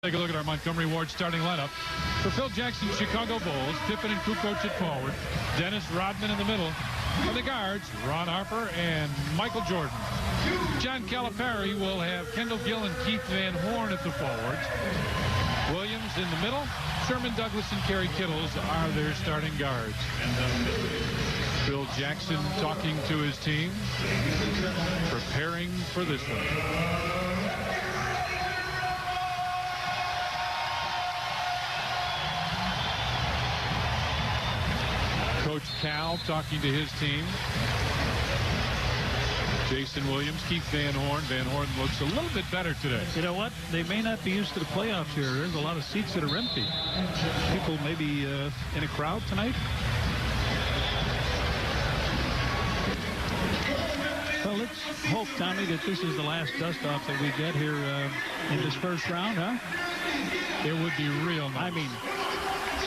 Take a look at our Montgomery Ward starting lineup. For Phil Jackson, Chicago Bulls, Pippen and Kukoc at forward, Dennis Rodman in the middle. And the guards, Ron Harper and Michael Jordan. John Calipari will have Kendall Gill and Keith Van Horn at the forwards. Williams in the middle. Sherman Douglas and Kerry Kittles are their starting guards. Phil Jackson talking to his team, preparing for this one. Coach Cal talking to his team. Jason Williams, Keith Van Horn. Van Horn looks a little bit better today. You know what? They may not be used to the playoffs here. There's a lot of seats that are empty. People maybe in a crowd tonight. Well, let's hope, Tommy, that this is the last dust-off that we get here in this first round, huh? It would be real nice. I mean,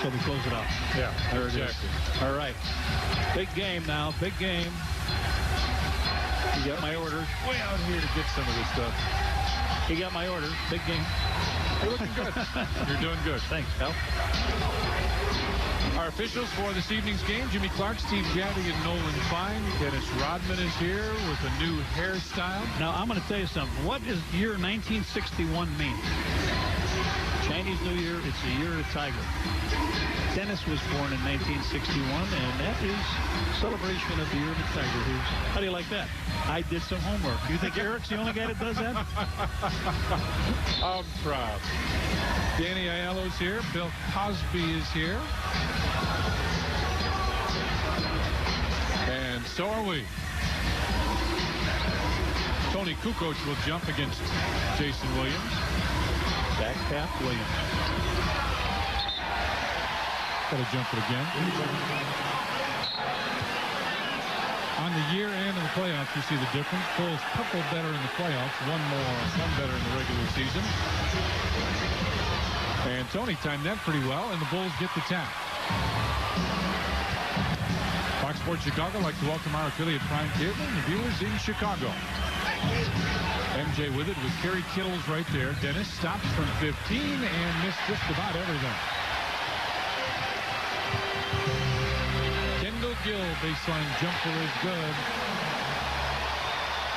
so we close it out. Yeah, there it exactly. is. All right. Big game now. Big game. You got my orders. Way out here to get some of this stuff. You got my orders. Big game. You're looking good. You're doing good. Thanks, pal. Our officials for this evening's game, Jimmy Clark, Steve Gaddy, and Nolan Fine. Dennis Rodman is here with a new hairstyle. Now, I'm going to tell you something. What does year 1961 mean? Chinese New Year, it's the year of the tiger. Dennis was born in 1961, and that is celebration of the year of the tiger. How do you like that? I did some homework. You think Eric's the only guy that does that? I'm proud. Danny Aiello's here. Bill Cosby is here. And so are we. Tony Kukoc will jump against Jason Williams. Back tap Williams. Got to jump it again. On the year and in the playoffs, you see the difference. Bulls couple better in the playoffs, one better in the regular season. And Tony timed that pretty well, and the Bulls get the tap. Fox Sports Chicago would like to welcome our affiliate Prime Cable and the viewers in Chicago. MJ with it with Kerry Kittles right there. Dennis stops from 15 and missed just about everything. Kendall Gill, baseline jumper is good.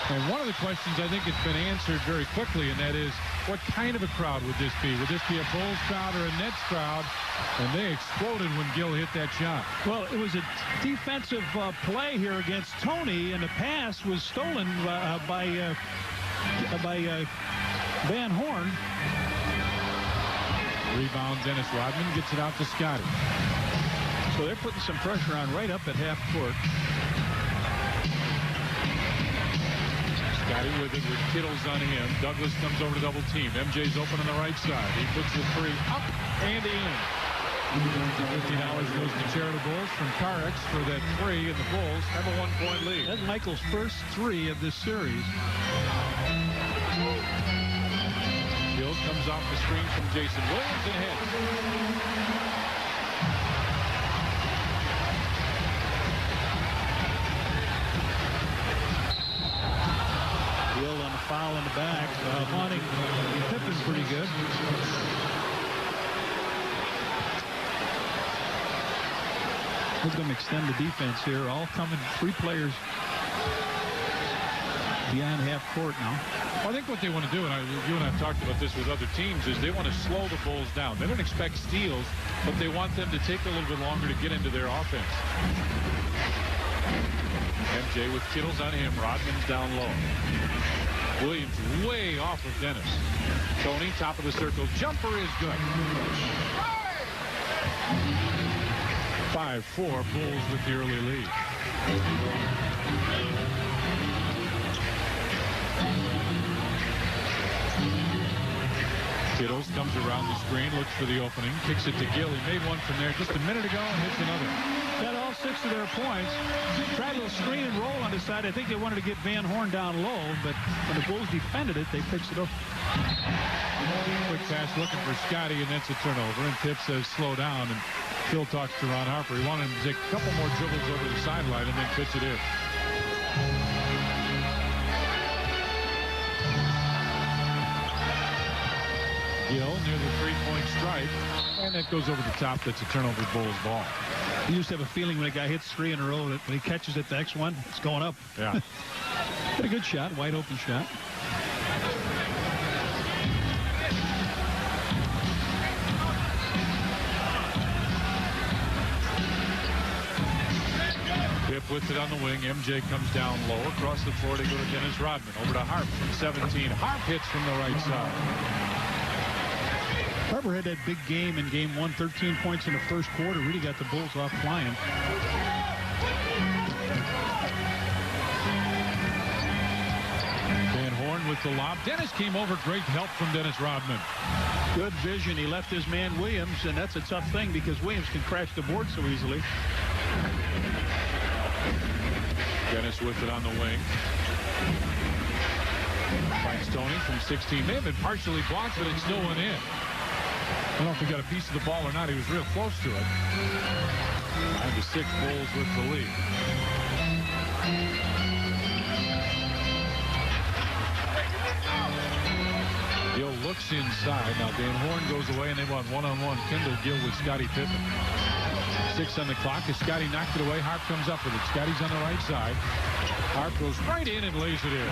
And one of the questions I think it's been answered very quickly, and that is, what kind of a crowd would this be? Would this be a Bulls crowd or a Nets crowd? And they exploded when Gill hit that shot. Well, it was a defensive play here against Tony, and the pass was stolen by Van Horn. Rebound, Dennis Rodman gets it out to Scotty. So they're putting some pressure on right up at half court. Scotty with it with Kittles on him. Douglas comes over to double team. MJ's open on the right side. He puts the three up and in. $50 goes to Charitables from Carex for that three, and the Bulls have a 1-point lead. That's Michael's first three of this series. Gill comes off the screen from Jason Williams and hits. Gill on the foul in the back. Haunting Pippen pretty good. Look at them extend the defense here. All coming, three players beyond half court now. Well, I think what they want to do, and you and I have talked about this with other teams, is they want to slow the Bulls down. They don't expect steals, but they want them to take a little bit longer to get into their offense. MJ with Kittles on him. Rodman's down low. Williams way off of Dennis. Tony, top of the circle. Jumper is good. 5-4, Bulls with the early lead. Kittles comes around the screen, looks for the opening, kicks it to Gill. He made one from there just a minute ago and hits another. Got all 6 of their points. Tried a little screen and roll on the side. I think they wanted to get Van Horn down low, but when the Bulls defended it, they fixed it up. Quick pass looking for Scotty, and that's a turnover. And Tip says slow down, and Phil talks to Ron Harper. He wanted him to take a couple more dribbles over the sideline and then pitch it in. Gill near near the three-point stripe, and it goes over the top. That's a turnover Bulls ball. You used to have a feeling when a guy hits 3 in a row that when he catches it the next one, it's going up. Yeah. But a good shot, wide open shot. Pip with it on the wing. MJ comes down low. Across the floor, they go to Dennis Rodman. Over to Harp from 17. Harp hits from the right side. Harper had that big game in game 1, 13 points in the first quarter. Really got the Bulls off flying. Van Horn with the lob. Dennis came over. Great help from Dennis Rodman. Good vision. He left his man Williams, and that's a tough thing because Williams can crash the board so easily. Dennis with it on the wing. Finds Tony from 16. May have been partially blocked, but it still went in. I don't know if he got a piece of the ball or not. He was real close to it. 9-6 Bulls with the lead. Gill looks inside. Now Dan Horn goes away, and they want one-on-one Kendall Gill with Scottie Pippen. 6 on the clock as Scottie knocked it away. Harp comes up with it. Scottie's on the right side. Harp goes right in and lays it in.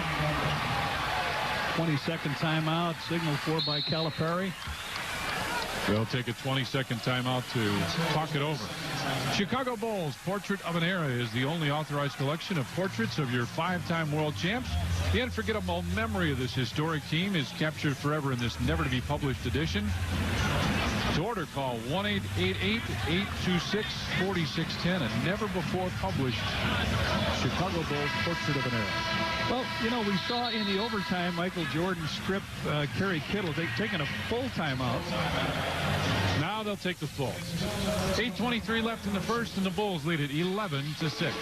20-second timeout signaled for by Calipari. They'll take a 20-second timeout to talk it over. Chicago Bulls Portrait of an Era is the only authorized collection of portraits of your 5-time world champs. The unforgettable memory of this historic team is captured forever in this never-to-be-published edition. To order, call 1-888-826-4610, a never-before-published Chicago Bulls Portrait of an Era. Well, you know, we saw in the overtime Michael Jordan strip Kerry Kittle taking a full timeout. Now they'll take the full. 8:23 left in the first, and the Bulls lead it 11-6.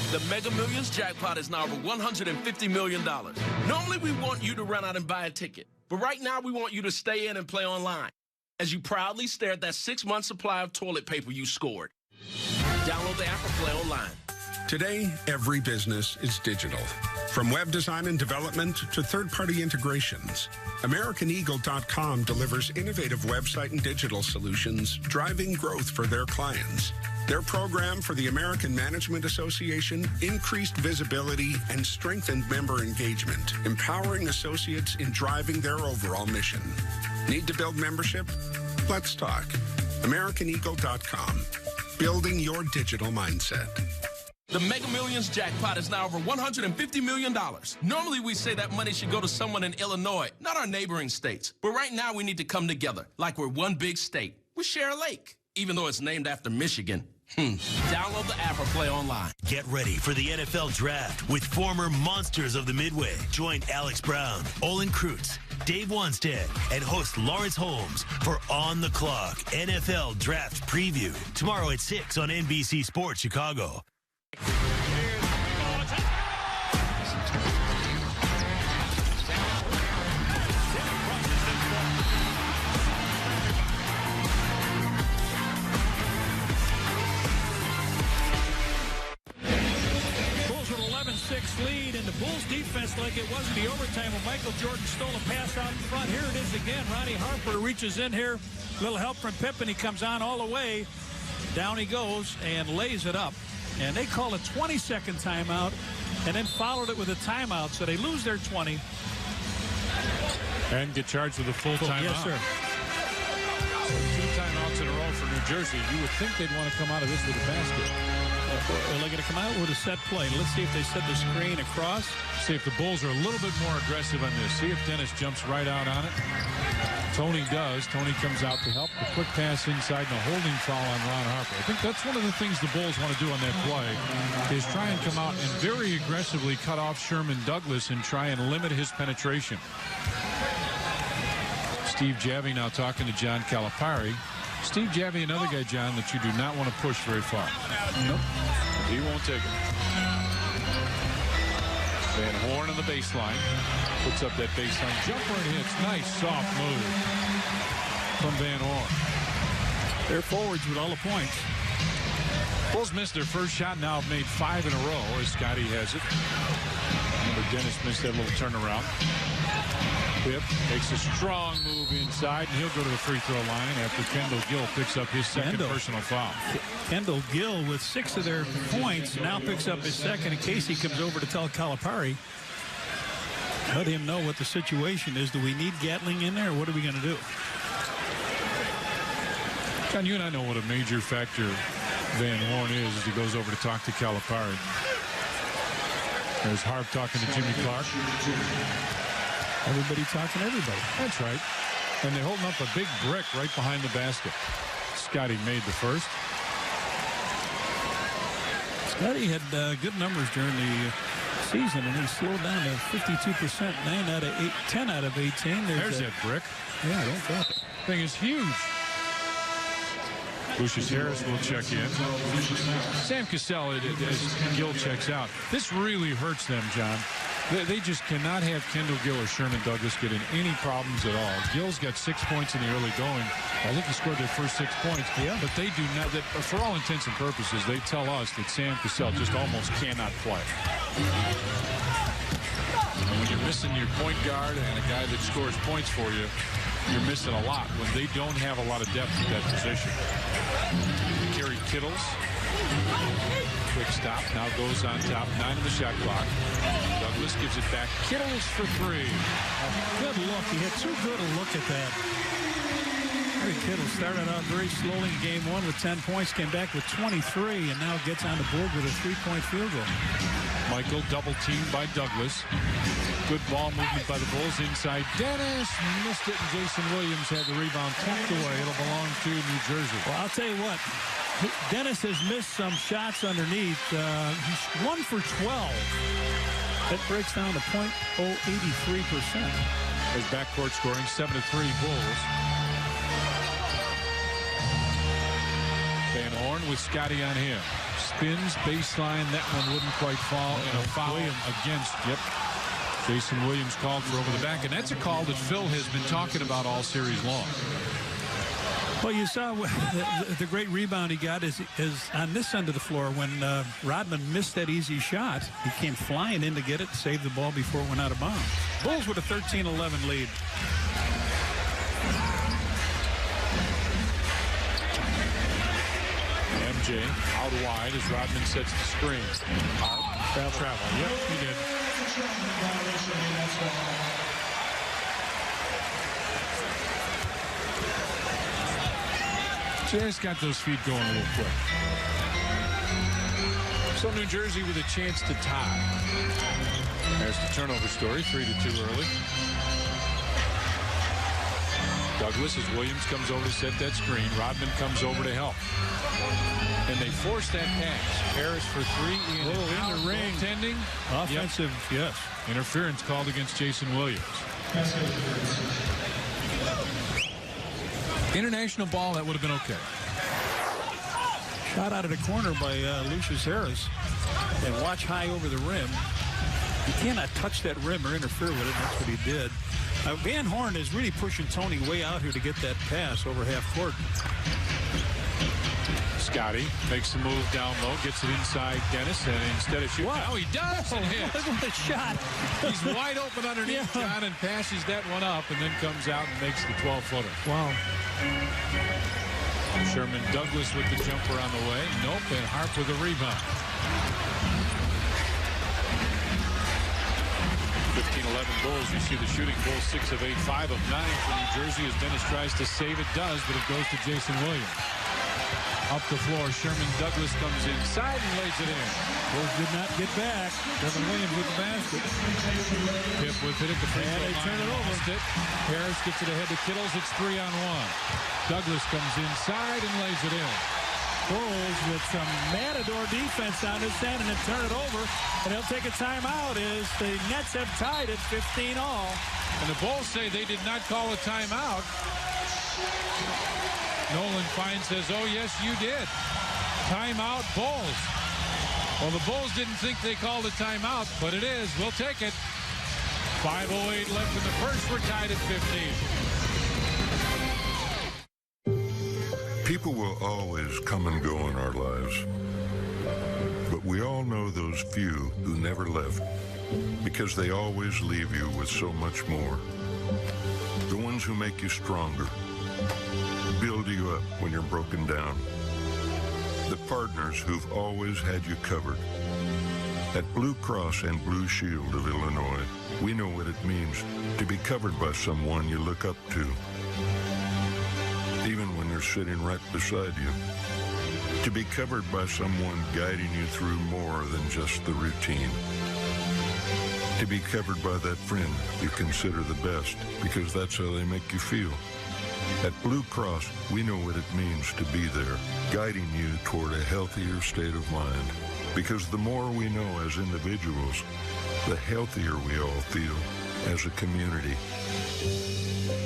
The Mega Millions jackpot is now over $150 million. Normally, we want you to run out and buy a ticket. But right now, we want you to stay in and play online as you proudly stare at that 6-month supply of toilet paper you scored. Download the app or play online. Today, every business is digital. From web design and development to third-party integrations, AmericanEagle.com delivers innovative website and digital solutions, driving growth for their clients. Their program for the American Management Association increased visibility and strengthened member engagement, empowering associates in driving their overall mission. Need to build membership? Let's talk. AmericanEagle.com. Building your digital mindset. The Mega Millions jackpot is now over $150 million. Normally, we say that money should go to someone in Illinois, not our neighboring states. But right now, we need to come together like we're one big state. We share a lake, even though it's named after Michigan. Download the app or play online. Get ready for the NFL Draft with former monsters of the Midway. Join Alex Brown, Olin Kreutz, Dave Wanstead, and host Lawrence Holmes for On the Clock NFL Draft Preview. Tomorrow at 6 on NBC Sports Chicago. Lead, and the Bulls defense, like it was in the overtime when Michael Jordan stole a pass out in front. Here it is again. Ronnie Harper reaches in here. Little help from Pippen. He comes on all the way. Down he goes and lays it up. And they call a 20-second timeout and then followed it with a timeout. So they lose their 20. And get charged with a full timeout. Yes, sir. So 2 timeouts in a row for New Jersey. You would think they'd want to come out of this with a basket. Are they going to come out with a set play? Let's see if they set the screen across. See if the Bulls are a little bit more aggressive on this. See if Dennis jumps right out on it. Tony does. Tony comes out to help. The quick pass inside and a holding foul on Ron Harper. I think that's one of the things the Bulls want to do on that play is try and come out and very aggressively cut off Sherman Douglas and try and limit his penetration. Steve Javie now talking to John Calipari. Steve Javie, another guy, John, that you do not want to push very far. Nope. He won't take it. Van Horn on the baseline. Puts up that baseline jumper and hits. Nice soft move from Van Horn. They're forwards with all the points. Bulls missed their first shot. Now have made 5 in a row as Scottie has it. Remember, Dennis missed that little turnaround. Pip makes a strong move inside, and he'll go to the free throw line after Kendall Gill picks up his second personal foul. Kendall Gill with 6 of their points now picks up his second, and Casey comes over to tell Calipari, let him know what the situation is. Do we need Gatling in there, or what are we going to do? John, you and I know what a major factor Van Horn is as he goes over to talk to Calipari. There's Harp talking to Jimmy Clark. Everybody talking to everybody. That's right. And they're holding up a big brick right behind the basket. Scotty made the first. Scotty had good numbers during the season, and he slowed down to 52%, 10 out of 18. There's that brick. Yeah, don't drop it. Thing is huge. Lucius Harris will check in. Sam Cassell, as Gill checks out. This really hurts them, John. They just cannot have Kendall Gill or Sherman Douglas get in any problems at all. Gill's got 6 points in the early going. I think he scored their first 6 points. Yeah. But they do not. For all intents and purposes, they tell us that Sam Cassell just almost cannot play. And when you're missing your point guard and a guy that scores points for you, you're missing a lot when they don't have a lot of depth at that position. Kerry Kittles. Quick stop. Now goes on top. 9 on the shot clock. Douglas gives it back. Kittles for 3. Good look. He had too good a look at that. Kerry Kittles started out very slowly in game 1 with 10 points. Came back with 23 and now gets on the board with a 3-point field goal. Michael double teamed by Douglas. Good ball movement by the Bulls inside. Dennis missed it, and Jason Williams had the rebound tapped away. It'll belong to New Jersey. Well, I'll tell you what. Dennis has missed some shots underneath. He's 1 for 12. That breaks down to .083%. His backcourt scoring 7-3 Bulls. Van Horn with Scotty on him. Spins, baseline. That one wouldn't quite fall. And a foul against. Yep. Jason Williams called for over the back. And that's a call that Phil has been talking about all series long. Well, you saw the great rebound he got is on this end of the floor when Rodman missed that easy shot. He came flying in to get it, saved the ball before it went out of bounds. Bulls with a 13-11 lead. MJ out wide as Rodman sets the screen. Travel. Yep, he did. Just got those feet going a little quick. So New Jersey with a chance to tie. There's the turnover story, 3-2 early. Douglas as Williams comes over to set that screen. Rodman comes over to help. And they force that pass. Harris for 3 in the ring. Tending. Offensive, yes. Interference called against Jason Williams. International ball, that would have been okay. Shot out of the corner by Lucius Harris. And watch high over the rim. You cannot touch that rim or interfere with it. That's what he did. Van Horn is really pushing Tony way out here to get that pass over half court. Scotty makes the move down low, gets it inside Dennis, and instead of shooting, now he does and hits. Look at the shot. He's wide open underneath John and passes that one up and then comes out and makes the 12-footer. Wow. Sherman Douglas with the jumper on the way. Nope, and Harp with a rebound. 15-11 Bulls. You see the shooting. Bulls 6 of 8, 5 of 9 for New Jersey as Dennis tries to save it. Does, but it goes to Jason Williams. Up the floor, Sherman Douglas comes inside and lays it in. Bulls did not get back. Kevin Williams with the basket. Pip with it at the free throw line. They turn it over. Harris gets it ahead to Kittles. It's 3-on-1. Douglas comes inside and lays it in. Bulls with some matador defense on this end and then turn it over. And he'll take a timeout as the Nets have tied at 15-all. And the Bulls say they did not call a timeout. Nolan Fine says, oh, yes, you did. Timeout, Bulls. Well, the Bulls didn't think they called a timeout, but it is. We'll take it. 5:08 left in the first. We're tied at 15. People will always come and go in our lives. But we all know those few who never left. because they always leave you with so much more. The ones who make you stronger, build you up when you're broken down. The partners who've always had you covered. At Blue Cross and Blue Shield of Illinois, we know what it means to be covered by someone you look up to, even when they're sitting right beside you. To be covered by someone guiding you through more than just the routine. To be covered by that friend you consider the best because that's how they make you feel. At Blue Cross, we know what it means to be there, guiding you toward a healthier state of mind. Because the more we know as individuals, the healthier we all feel as a community.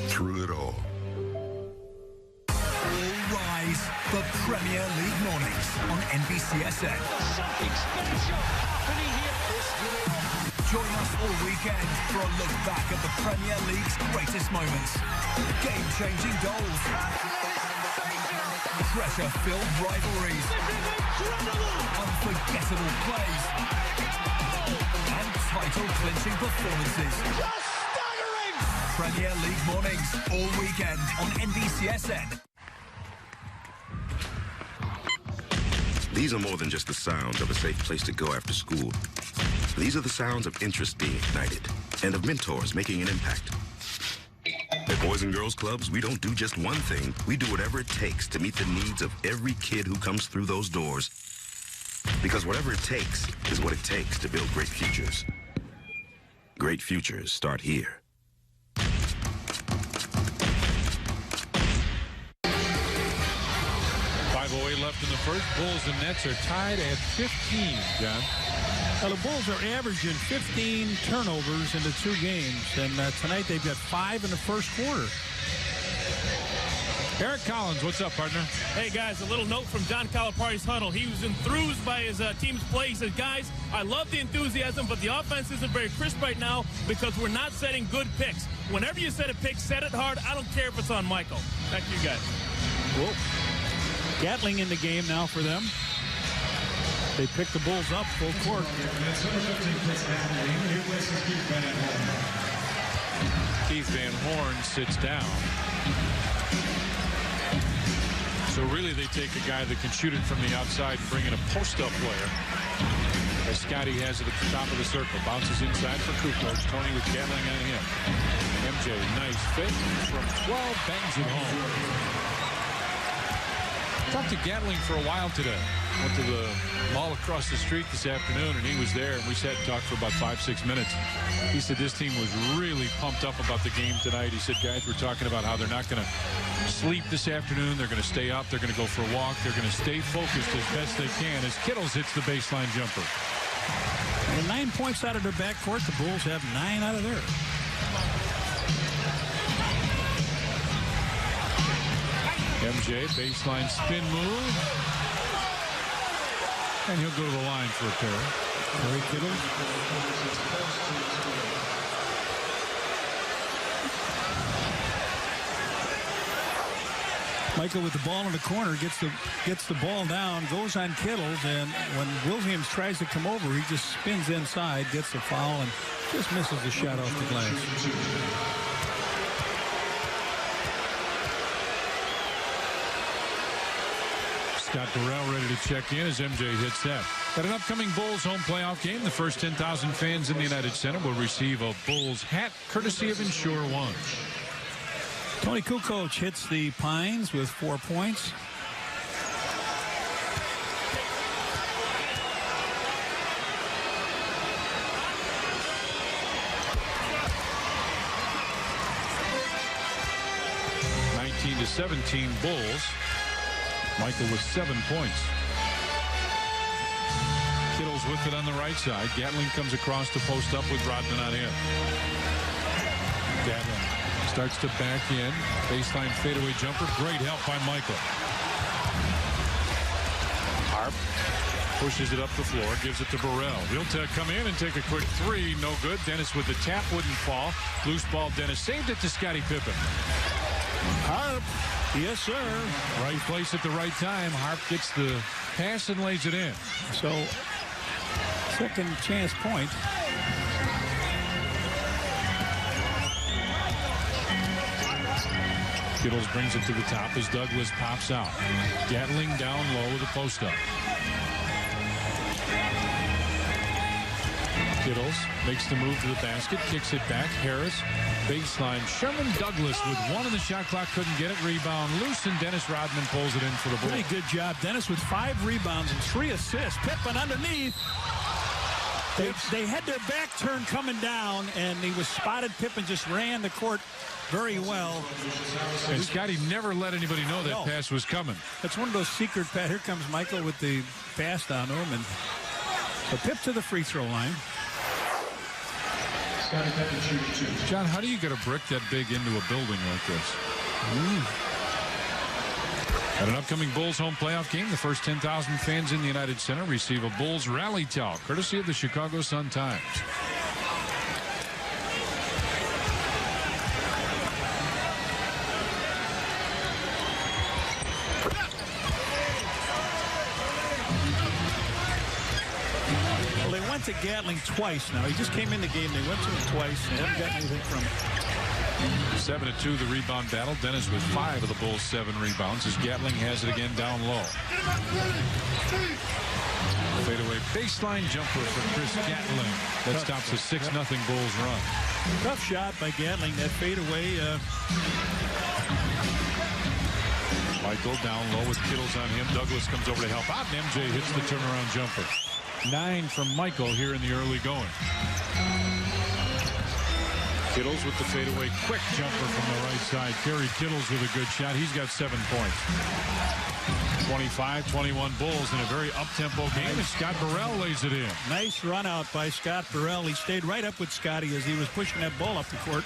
Through it all. All rise for Premier League mornings on NBCSN. Something special happening here. Join us all weekend for a look back at the Premier League's greatest moments. Game-changing goals. Pressure-filled rivalries. Unforgettable plays. And title-clinching performances. Just staggering! Premier League mornings all weekend on NBCSN. These are more than just the sounds of a safe place to go after school. These are the sounds of interest being ignited and of mentors making an impact. At Boys and Girls Clubs, we don't do just one thing. We do whatever it takes to meet the needs of every kid who comes through those doors. Because whatever it takes is what it takes to build great futures. Great futures start here. 5:08 left in the first. Bulls and Nets are tied at 15, John. Well, the Bulls are averaging 15 turnovers in the 2 games, and tonight they've got 5 in the first quarter. Eric Collins, what's up, partner? Hey, guys, a little note from John Calipari's huddle. He was enthused by his team's play. He said, guys, I love the enthusiasm, but the offense isn't very crisp right now because we're not setting good picks. Whenever you set a pick, set it hard. I don't care if it's on Michael. Back to you guys. Whoa. Gatling in the game now for them. They pick the Bulls up full court. Keith Van Horn sits down. So really they take a guy that can shoot it from the outside and bring in a post-up player. As Scotty has it at the top of the circle. Bounces inside for Kukoc. Tony with Gatling on him. MJ, nice fit. From 12, bangs it home. Talked to Gatling for a while today. Went to the mall across the street this afternoon, and he was there, and we sat and talked for about 5-6 minutes. He said this team was really pumped up about the game tonight. He said, guys, we're talking about how they're not going to sleep this afternoon. They're going to stay up. They're going to go for a walk. They're going to stay focused as best they can as Kittles hits the baseline jumper. And 9 points out of their backcourt. The Bulls have 9 out of theirs. MJ, baseline spin move. And he'll go to the line for a pair. Corey Kittle. Michael with the ball in the corner gets the ball down, goes on Kittles, and when Williams tries to come over, he just spins inside, gets the foul, and just misses the shot off the glass. Scott Burrell ready to check in as MJ hits that. At an upcoming Bulls home playoff game, the first 10,000 fans in the United Center will receive a Bulls hat courtesy of Insure One. Tony Kukoc hits the Pines with 4 points. To 17 Bulls. Michael with 7 points. Kittles with it on the right side. Gatling comes across to post up with Rodman on him. Gatling starts to back in. Baseline fadeaway jumper. Great help by Michael. Harp pushes it up the floor. Gives it to Burrell. He'll come in and take a quick 3. No good. Dennis with the tap. Wouldn't fall. Loose ball. Dennis saved it to Scottie Pippen. Harp. Yes, sir. Right place at the right time. Harp gets the pass and lays it in. So, second chance point. Kittles brings it to the top as Douglas pops out. Gatling down low with a post-up. Kittles makes the move to the basket, kicks it back. Harris, baseline. Sherman Douglas with one on the shot clock, couldn't get it. Rebound loose, and Dennis Rodman pulls it in for the Bulls. Pretty good job. Dennis with 5 rebounds and 3 assists. Pippen underneath. They had their back turned coming down, and he was spotted. Pippen just ran the court very well. And Scotty never let anybody know that pass was coming. That's one of those secret pass. Here comes Michael with the pass down to him, and a Pip to the free throw line. John, how do you get a brick that big into a building like this? At an upcoming Bulls home playoff game, the first 10,000 fans in the United Center receive a Bulls rally towel, courtesy of the Chicago Sun-Times. Well, they went to Gatling twice now. He just came in the game. They went to him twice. They haven't gotten anything from him. 7-2 the rebound battle. Dennis with 5 of the Bulls' 7 rebounds as Gatling has it again down low. Fadeaway baseline jumper for Chris Gatling. That stops a 6-0 Bulls run. Tough shot by Gatling. That fadeaway. Michael down low with Kittles on him. Douglas comes over to help out, and MJ hits the turnaround jumper. 9 from Michael here in the early going. Kittles with the fadeaway quick jumper from the right side. Kerry Kittles with a good shot. He's got 7 points. 25-21 Bulls in a very up-tempo game, and Scott Burrell lays it in. Nice run out by Scott Burrell. He stayed right up with Scotty as he was pushing that ball up the court,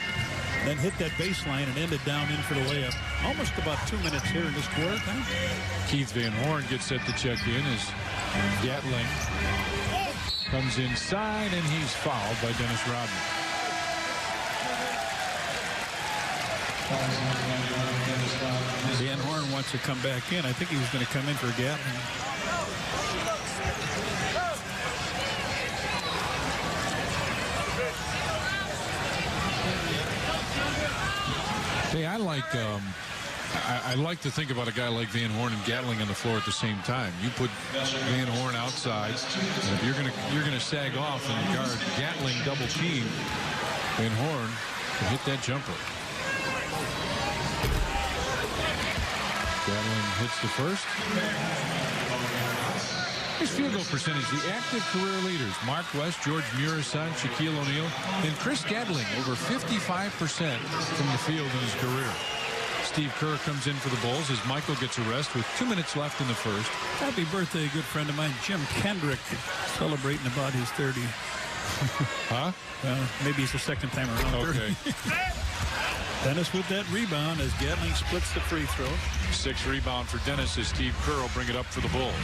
then hit that baseline and ended down in for the layup. Almost about 2 minutes here in this quarter. Keith Van Horn gets set to check in as Gatling comes inside, and he's fouled by Dennis Rodman. Van Horn wants to come back in. I think he was going to come in for Gatling. Hey, I like to think about a guy like Van Horn and Gatling on the floor at the same time. You put Van Horn outside, and if you're gonna sag off and guard Gatling double team, Van Horn can hit that jumper. Gatling hits the first. His field goal percentage, the active career leaders, Mark West, George Murison, Shaquille O'Neal, and Chris Gatling, over 55% from the field in his career. Steve Kerr comes in for the Bulls as Michael gets a rest with 2 minutes left in the first. Happy birthday, good friend of mine, Jim Kendrick, celebrating about his 30. Huh? Maybe it's the second time around. Okay. Dennis with that rebound as Gatling splits the free throw. 6 rebound for Dennis as Steve Kerr will bring it up for the Bulls.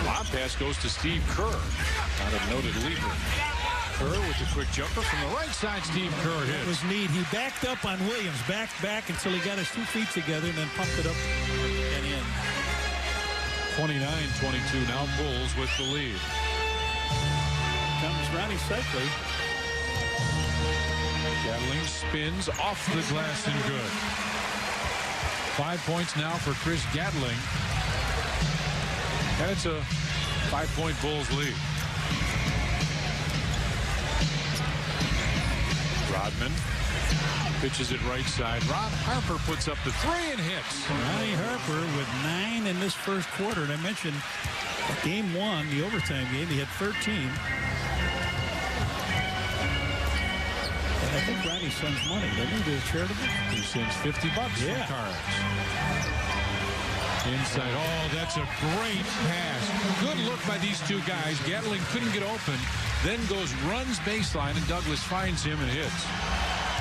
Lob pass goes to Steve Kerr, not a noted leaper. Kerr with the quick jumper from the right side. Steve Kerr hits. It was neat. He backed up on Williams, back until he got his 2 feet together and then pumped it up and in. 29-22 now Bulls with the lead. Comes Ronnie Cycli. Gatling spins off the glass and good. 5 points now for Chris Gatling. And it's a 5-point Bulls lead. Rodman pitches it right side. Ron Harper puts up the 3 and hits. Ronnie Harper with 9 in this first quarter. And I mentioned game 1, the overtime game, he had 13. And I think Ronnie sends money, doesn't he, to the charitable? He sends $50 for cards. Inside. Oh, that's a great pass. Good look by these two guys. Gatling couldn't get open. Then runs baseline, and Douglas finds him and hits.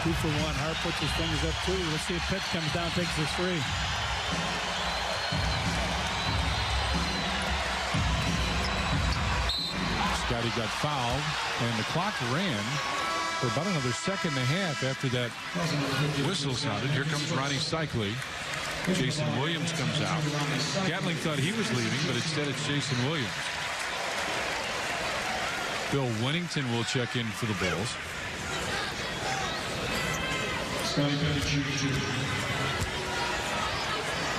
2 for 1. Hart puts his fingers up, too. Let's see if Pitt comes down, takes his 3. Scotty got fouled, and the clock ran for about another second and a half after that whistle sounded. Here comes Ronnie Cycli. Jason Williams comes out. Gatling thought he was leaving, but instead it's Jason Williams. Bill Winnington will check in for the Bulls.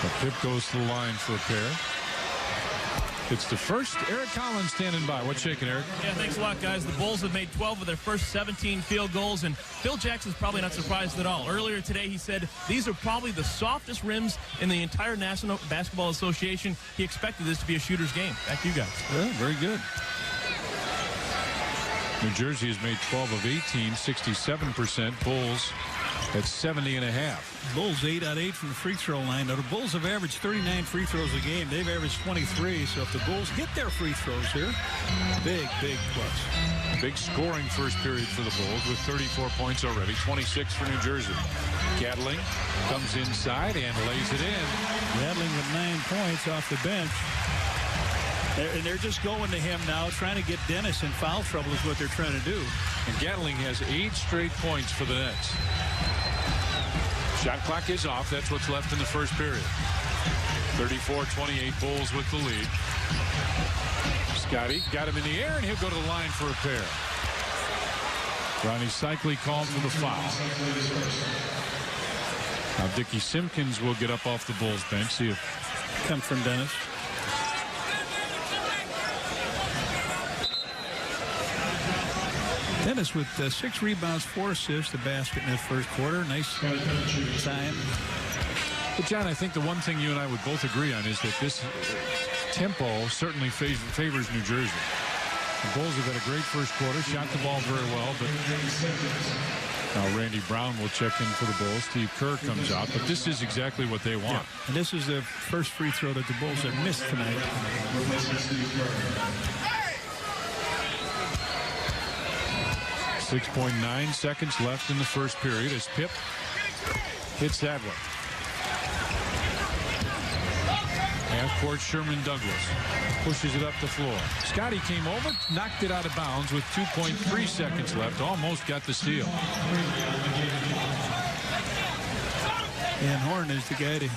But Pip goes to the line for a pair. It's the first. Eric Collins standing by. What's shaking, Eric? Yeah, thanks a lot, guys. The Bulls have made 12 of their first 17 field goals, and Phil Jackson's probably not surprised at all. Earlier today, he said these are probably the softest rims in the entire National Basketball Association. He expected this to be a shooter's game. Back to you guys. Yeah, very good. New Jersey has made 12 of 18, 67%. Bulls at 70.5. Bulls 8 out of 8 from the free throw line. Now, the Bulls have averaged 39 free throws a game. They've averaged 23. So if the Bulls get their free throws here, big plus. Big scoring first period for the Bulls with 34 points already, 26 for New Jersey. Gatling comes inside and lays it in. Gatling with 9 points off the bench. And they're just going to him now, trying to get Dennis in foul trouble is what they're trying to do. And Gatling has 8 straight points for the Nets. Shot clock is off. That's what's left in the first period. 34-28, Bulls with the lead. Scotty got him in the air, and he'll go to the line for a pair. Ronnie Cycli called for the foul. Now Dickie Simpkins will get up off the Bulls bench. See if comes from Dennis. Dennis with 6 rebounds, 4 assists, a basket in that first quarter. Nice time. But John, I think the one thing you and I would both agree on is that this tempo certainly favors New Jersey. The Bulls have had a great first quarter, shot the ball very well, but now Randy Brown will check in for the Bulls. Steve Kerr comes out, but this is exactly what they want. Yeah. And this is the first free throw that the Bulls have missed tonight. 6.9 seconds left in the first period as Pip hits that one. Half-court Sherman Douglas pushes it up the floor. Scotty came over, knocked it out of bounds with 2.3 seconds left. Almost got the steal. And Horn is the guy to...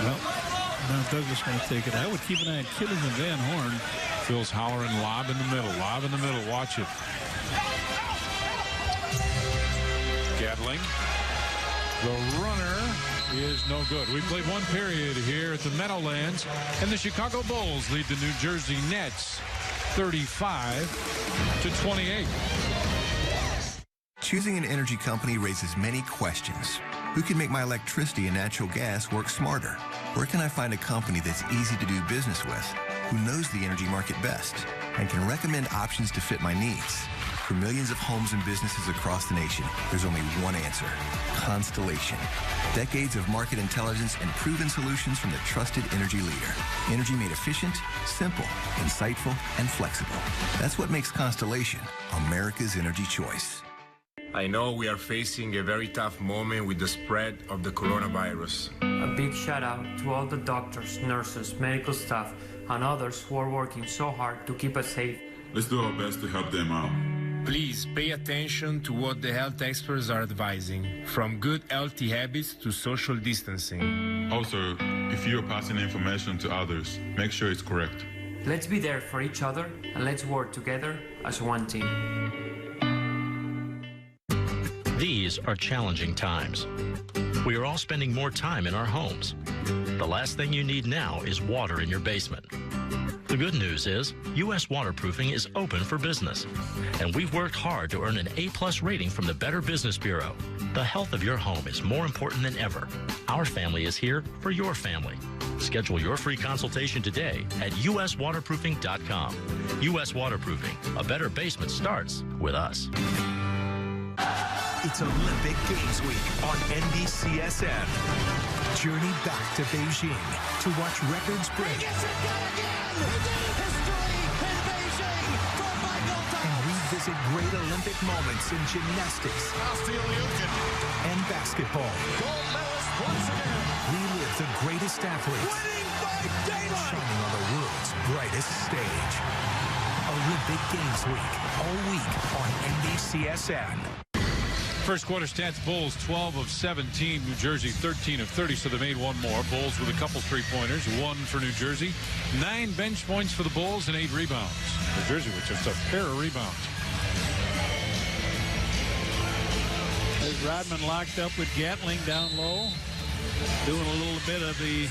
Well, now Douglas going to take it. I would keep an eye on Killian and Van Horn. Phil's hollering lob in the middle. Lob in the middle. Watch it. Gatling. The runner is no good. We played one period here at the Meadowlands, and the Chicago Bulls lead the New Jersey Nets 35-28. Choosing an energy company raises many questions. Who can make my electricity and natural gas work smarter? Where can I find a company that's easy to do business with, who knows the energy market best, and can recommend options to fit my needs? For millions of homes and businesses across the nation, there's only one answer: Constellation. Decades of market intelligence and proven solutions from the trusted energy leader. Energy made efficient, simple, insightful, and flexible. That's what makes Constellation America's energy choice. I know we are facing a very tough moment with the spread of the coronavirus. A big shout out to all the doctors, nurses, medical staff, and others who are working so hard to keep us safe. Let's do our best to help them out. Please pay attention to what the health experts are advising, from good healthy habits to social distancing. Also, if you're passing information to others, make sure it's correct. Let's be there for each other, and let's work together as one team. These are challenging times. We are all spending more time in our homes. The last thing you need now is water in your basement. The good news is U.S. Waterproofing is open for business, and we've worked hard to earn an A+ rating from the Better Business Bureau. The health of your home is more important than ever. Our family is here for your family. Schedule your free consultation today at uswaterproofing.com. U.S. Waterproofing, a better basement starts with us. It's Olympic Games Week on NBCSN. Journey back to Beijing to watch records break. And revisit great Olympic moments in gymnastics and basketball. Relive the greatest athletes shining on the world's brightest stage. Olympic Games Week, all week on NBCSN. First quarter stats: Bulls 12 of 17, New Jersey 13 of 30, so they made one more. Bulls with a couple three-pointers, one for New Jersey. 9 bench points for the Bulls and 8 rebounds. New Jersey with just a pair of rebounds. Rodman locked up with Gatling down low, doing a little bit of the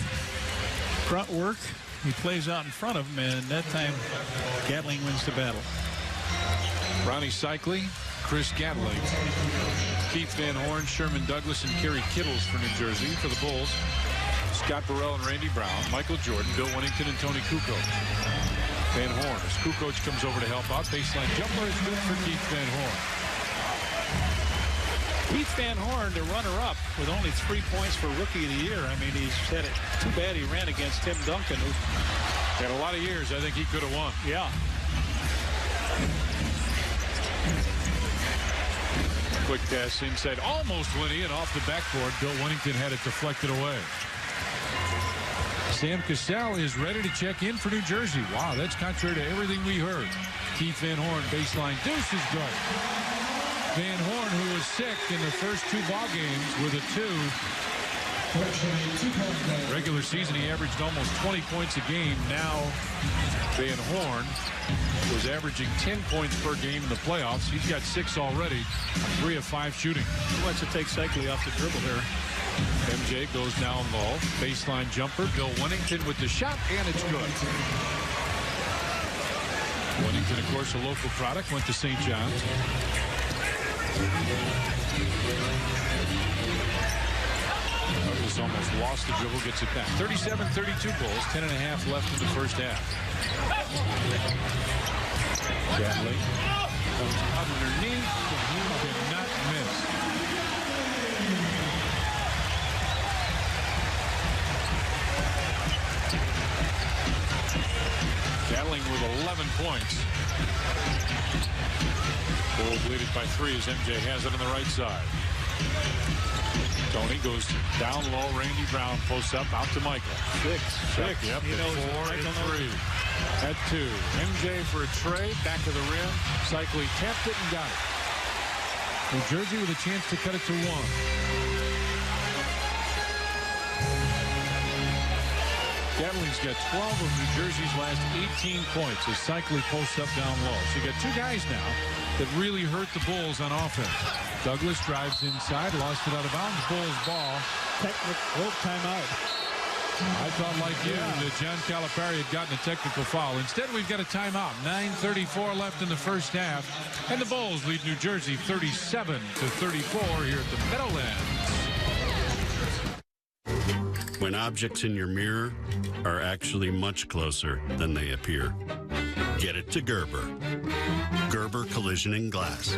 front work. He plays out in front of him, and that time Gatling wins the battle. Ronnie Cycli, Chris Gatling, Keith Van Horn, Sherman Douglas, and Kerry Kittles for New Jersey. For the Bulls, Scott Burrell and Randy Brown, Michael Jordan, Bill Wennington, and Tony Kukoc. Van Horn, as Kukoc comes over to help out. Baseline jumper is good for Keith Van Horn. Keith Van Horn, the runner-up, with only 3 points for Rookie of the Year. I mean, he's had it too bad he ran against Tim Duncan, who had a lot of years I think he could have won. Yeah. Quick pass inside, almost Winnie, and off the backboard. Bill Wennington had it deflected away. Sam Cassell is ready to check in for New Jersey. Wow, that's contrary to everything we heard. Keith Van Horn, baseline deuce is good. Van Horn, who was sick in the first 2 ball games with a 2. Regular season, he averaged almost 20 points a game. Now, Van Horn was averaging 10 points per game in the playoffs. He's got 6 already, 3 of 5 shooting. He wants to take Cycli off the dribble there. MJ goes down low. Baseline jumper. Bill Wennington with the shot, and it's good. Wennington, of course, a local product, went to St. John's. Douglas almost lost the dribble, gets it back. 37-32 Bulls, 10.5 left in the first half. Gatling comes underneath, and he did not miss. Gatling with 11 points. Bulls lead it by 3 as MJ has it on the right side. Tony goes down low. Randy Brown posts up out to Michael. 6. Yep, you know, 4 and 3. At 2. MJ for a trade. Back of the rim. Cycli tapped it and got it. New Jersey with a chance to cut it to 1. Gatling's got 12 of New Jersey's last 18 points as Cycli posts up down low. So you got 2 guys now that really hurt the Bulls on offense. Douglas drives inside, lost it out of bounds. Bulls ball. Technical timeout. I thought, like you, that John Calipari had gotten a technical foul. Instead, we've got a timeout. 9:34 left in the first half, and the Bulls lead New Jersey 37-34 here at the Meadowlands. When objects in your mirror are actually much closer than they appear. Get it to Gerber. Gerber Collision and Glass.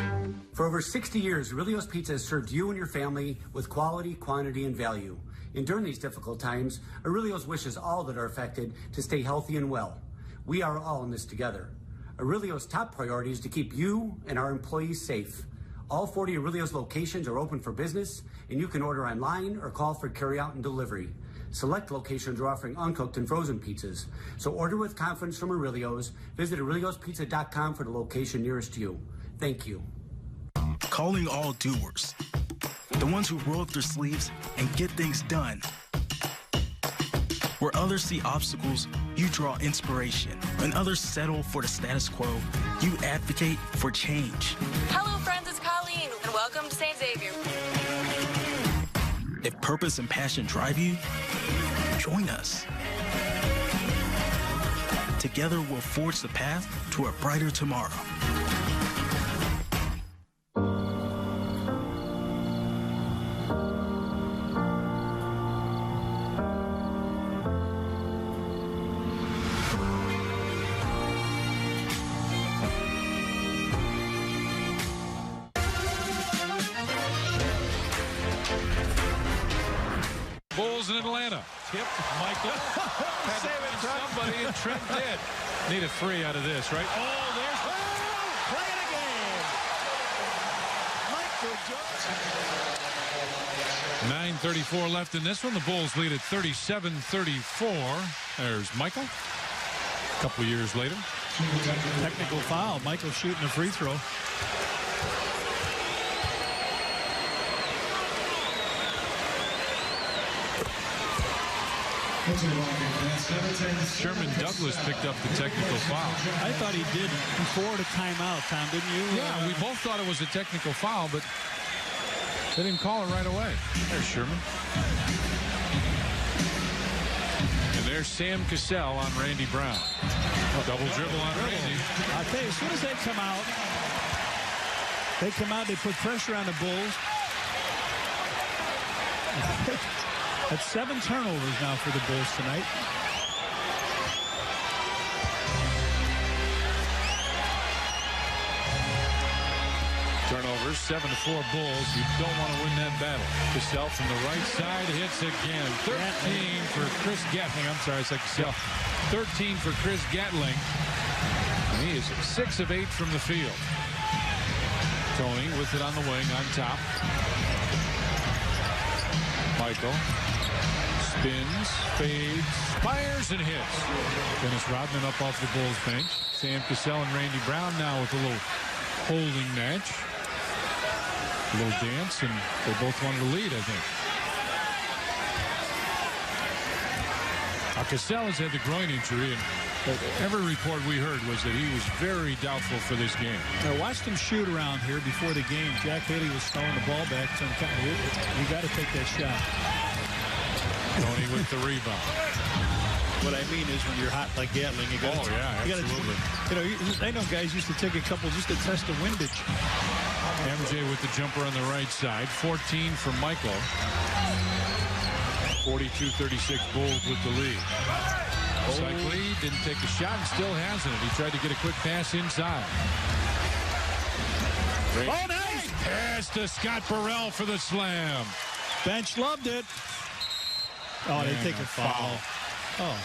For over 60 years, Aurelio's Pizza has served you and your family with quality, quantity, and value. And during these difficult times, Aurelio's wishes all that are affected to stay healthy and well. We are all in this together. Aurelio's top priority is to keep you and our employees safe. All 40 Aurelio's locations are open for business, and you can order online or call for carryout and delivery. Select locations are offering uncooked and frozen pizzas. So order with confidence from Aurelio's. Visit Aurelio'sPizza.com for the location nearest you. Thank you. Calling all doers. The ones who roll up their sleeves and get things done. Where others see obstacles, you draw inspiration. When others settle for the status quo, you advocate for change. Hello, friends, it's Colleen, and welcome to St. Xavier. If purpose and passion drive you, join us. Together, we'll forge the path to a brighter tomorrow. Bulls in Atlanta. Tipped Michael. Had to find somebody, and Trent did. Need a 3 out of this, right? Oh, there's play it again. Michael Jordan. 9:34 left in this one. The Bulls lead at 37-34. There's Michael. A couple years later. Technical foul. Michael shooting a free throw. Sherman Douglas picked up the technical foul. I thought he did before the timeout, Tom, didn't you? Yeah, we both thought it was a technical foul, but They didn't call it right away. There's Sherman. And there's Sam Cassell on Randy Brown. Double dribble on Randy. I'll tell you, as soon as they come out, they put pressure on the Bulls. That's 7 turnovers now for the Bulls tonight. Turnovers, 7-4 Bulls. You don't want to win that battle. Cassell from the right side hits again. 13 for Chris Gatling. I'm sorry, I said Cassell. 13 for Chris Gatling. And he is 6 of 8 from the field. Tony with it on the wing on top. Michael spins, fades, fires, and hits. Dennis Rodman up off the Bulls bench. Sam Cassell and Randy Brown now with a little holding match. A little dance, and they both wanted to lead, I think. Cassell has had the groin injury, and every report we heard was that he was very doubtful for this game. I watched him shoot around here before the game. Jack Haley was throwing the ball back to him. You got to take that shot. Tony with the rebound. What I mean is when you're hot like Gatling, you got to. Oh, yeah, absolutely. I know guys used to take a couple just to test the windage. MJ with the jumper on the right side. 14 for Michael. 42-36 Bulls with the lead. Cycli didn't take the shot and still hasn't. He tried to get a quick pass inside. Oh, nice! Pass to Scott Burrell for the slam. Bench loved it. Oh, they take a foul. Oh,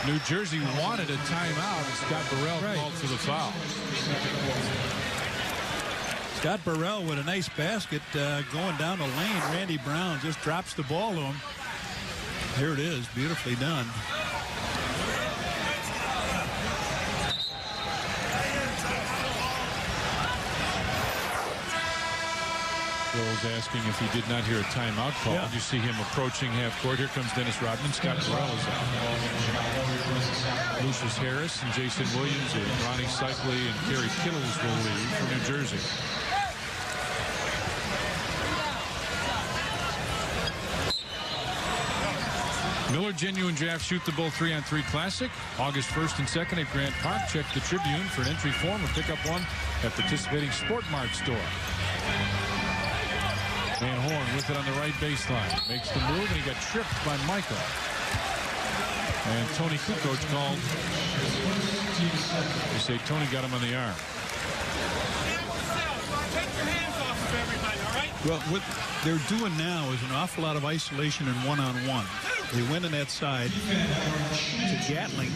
New Jersey wanted a timeout, and Scott Burrell called for the foul. Scott Burrell with a nice basket going down the lane. Randy Brown just drops the ball to him. Here it is, beautifully done. Bill's asking if he did not hear a timeout call. Yeah. You see him approaching half court. Here comes Dennis Rodman. Scott Burrell is out. Lucius Harris and Jason Williams and Ronnie Cycli and Kerry Kittles will leave for New Jersey. Miller Genuine Draft Shoot the Bull 3-on-3 Classic. August 1st and 2nd at Grant Park. Check the Tribune for an entry form or pick up one at participating Sport Mart store. Van Horn with it on the right baseline. Makes the move, and he got tripped by Michael. And Tony Kukoc called. They say Tony got him on the arm. Well, what they're doing now is an awful lot of isolation and one-on-one. They went on that side to Gatling,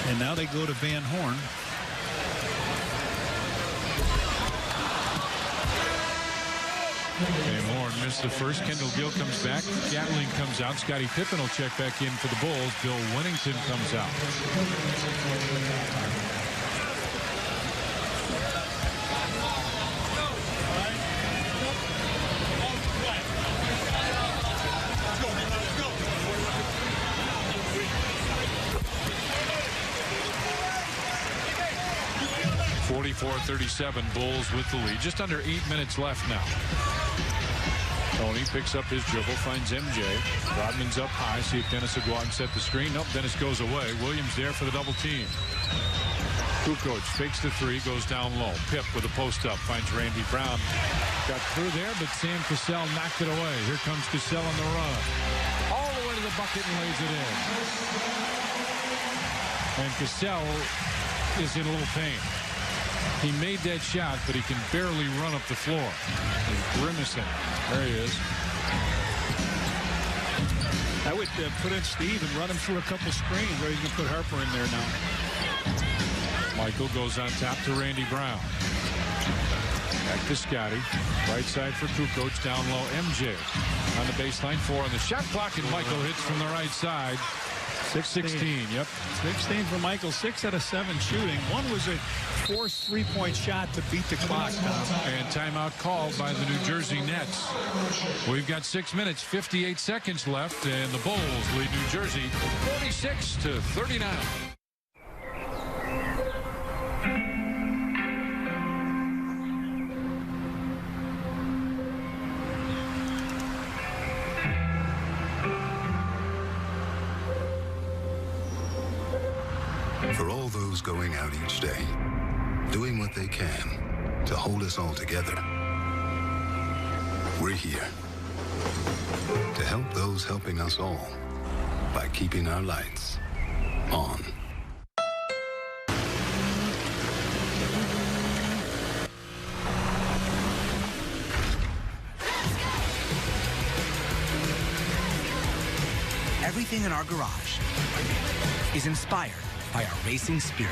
and now they go to Van Horn. Van Horn missed the first. Kendall Gill comes back. Gatling comes out. Scottie Pippen will check back in for the Bulls. Bill Wennington comes out. .37 Bulls with the lead. Just under 8 minutes left now. Tony picks up his dribble, finds MJ. Rodman's up high. See if Dennis will go out and set the screen. Nope, Dennis goes away. Williams there for the double team. Kukoc fakes the three, goes down low. Pip with a post up, finds Randy Brown. Got through there, but Sam Cassell knocked it away. Here comes Cassell on the run. All the way to the bucket and lays it in. And Cassell is in a little pain. He made that shot, but he can barely run up the floor. He's grimacing. There he is. I would put in Steve and run him through a couple screens, or he's going to put Harper in there now. Michael goes on top to Randy Brown. Back to Scotty. Right side for Kukoc. Down low, MJ. On the baseline, 4 on the shot clock, and Michael hits from the right side. 16, yep. 16 for Michael, 6 out of 7 shooting. One was a forced three-point shot to beat the clock. And timeout called by the New Jersey Nets. We've got 6 minutes, 58 seconds left, and the Bulls lead New Jersey 46-39. out each day, doing what they can to hold us all together. We're here to help those helping us all by keeping our lights on. Everything in our garage is inspired by our racing spirit,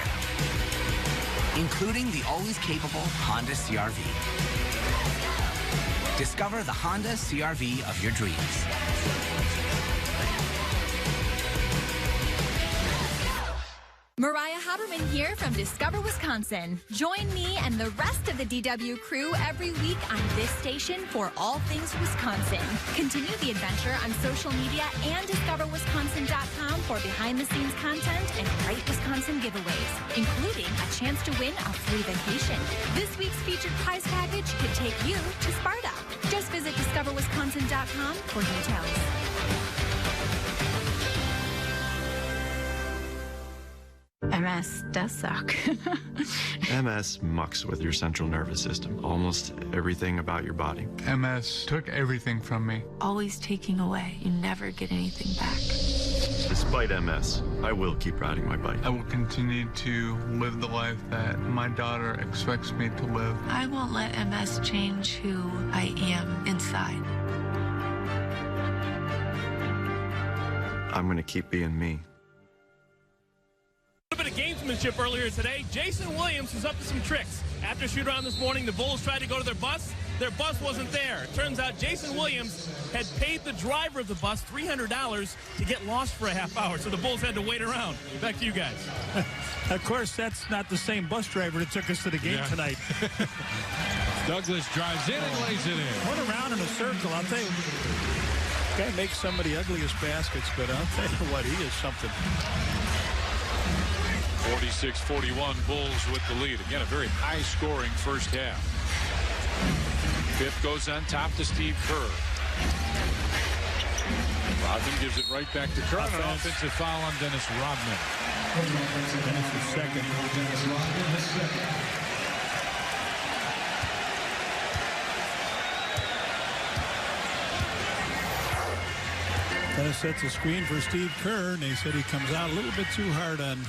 including the always capable Honda CR-V. Discover the Honda CR-V of your dreams. Mariah Haberman here from Discover Wisconsin. Join me and the rest of the DW crew every week on this station for all things Wisconsin. Continue the adventure on social media and discoverwisconsin.com for behind-the-scenes content and great Wisconsin giveaways, including a chance to win a free vacation. This week's featured prize package could take you to Sparta. Just visit discoverwisconsin.com for details. MS does suck. MS mucks with your central nervous system, almost everything about your body. MS took everything from me. Always taking away. You never get anything back. Despite MS, I will keep riding my bike. I will continue to live the life that my daughter expects me to live. I won't let MS change who I am inside. I'm going to keep being me. A bit of gamesmanship earlier today. Jason Williams is up to some tricks. After shoot-around this morning, the Bulls tried to go to their bus. Their bus wasn't there. It turns out Jason Williams had paid the driver of the bus $300 to get lost for a half hour, so the Bulls had to wait around. Back to you guys. Of course, that's not the same bus driver that took us to the game tonight. Douglas drives in and lays it in. Went around in a circle. I'll tell you, guy makes some of the ugliest baskets, but I'll tell you what, he is something. 46-41, Bulls with the lead. Again, a very high-scoring first half. Fifth goes on top to Steve Kerr. Rodman gives it right back to Kerr. An offensive foul on Dennis Rodman. Dennis is second. Dennis Rodman is second. Dennis sets a screen for Steve Kerr, and they said he comes out a little bit too hard on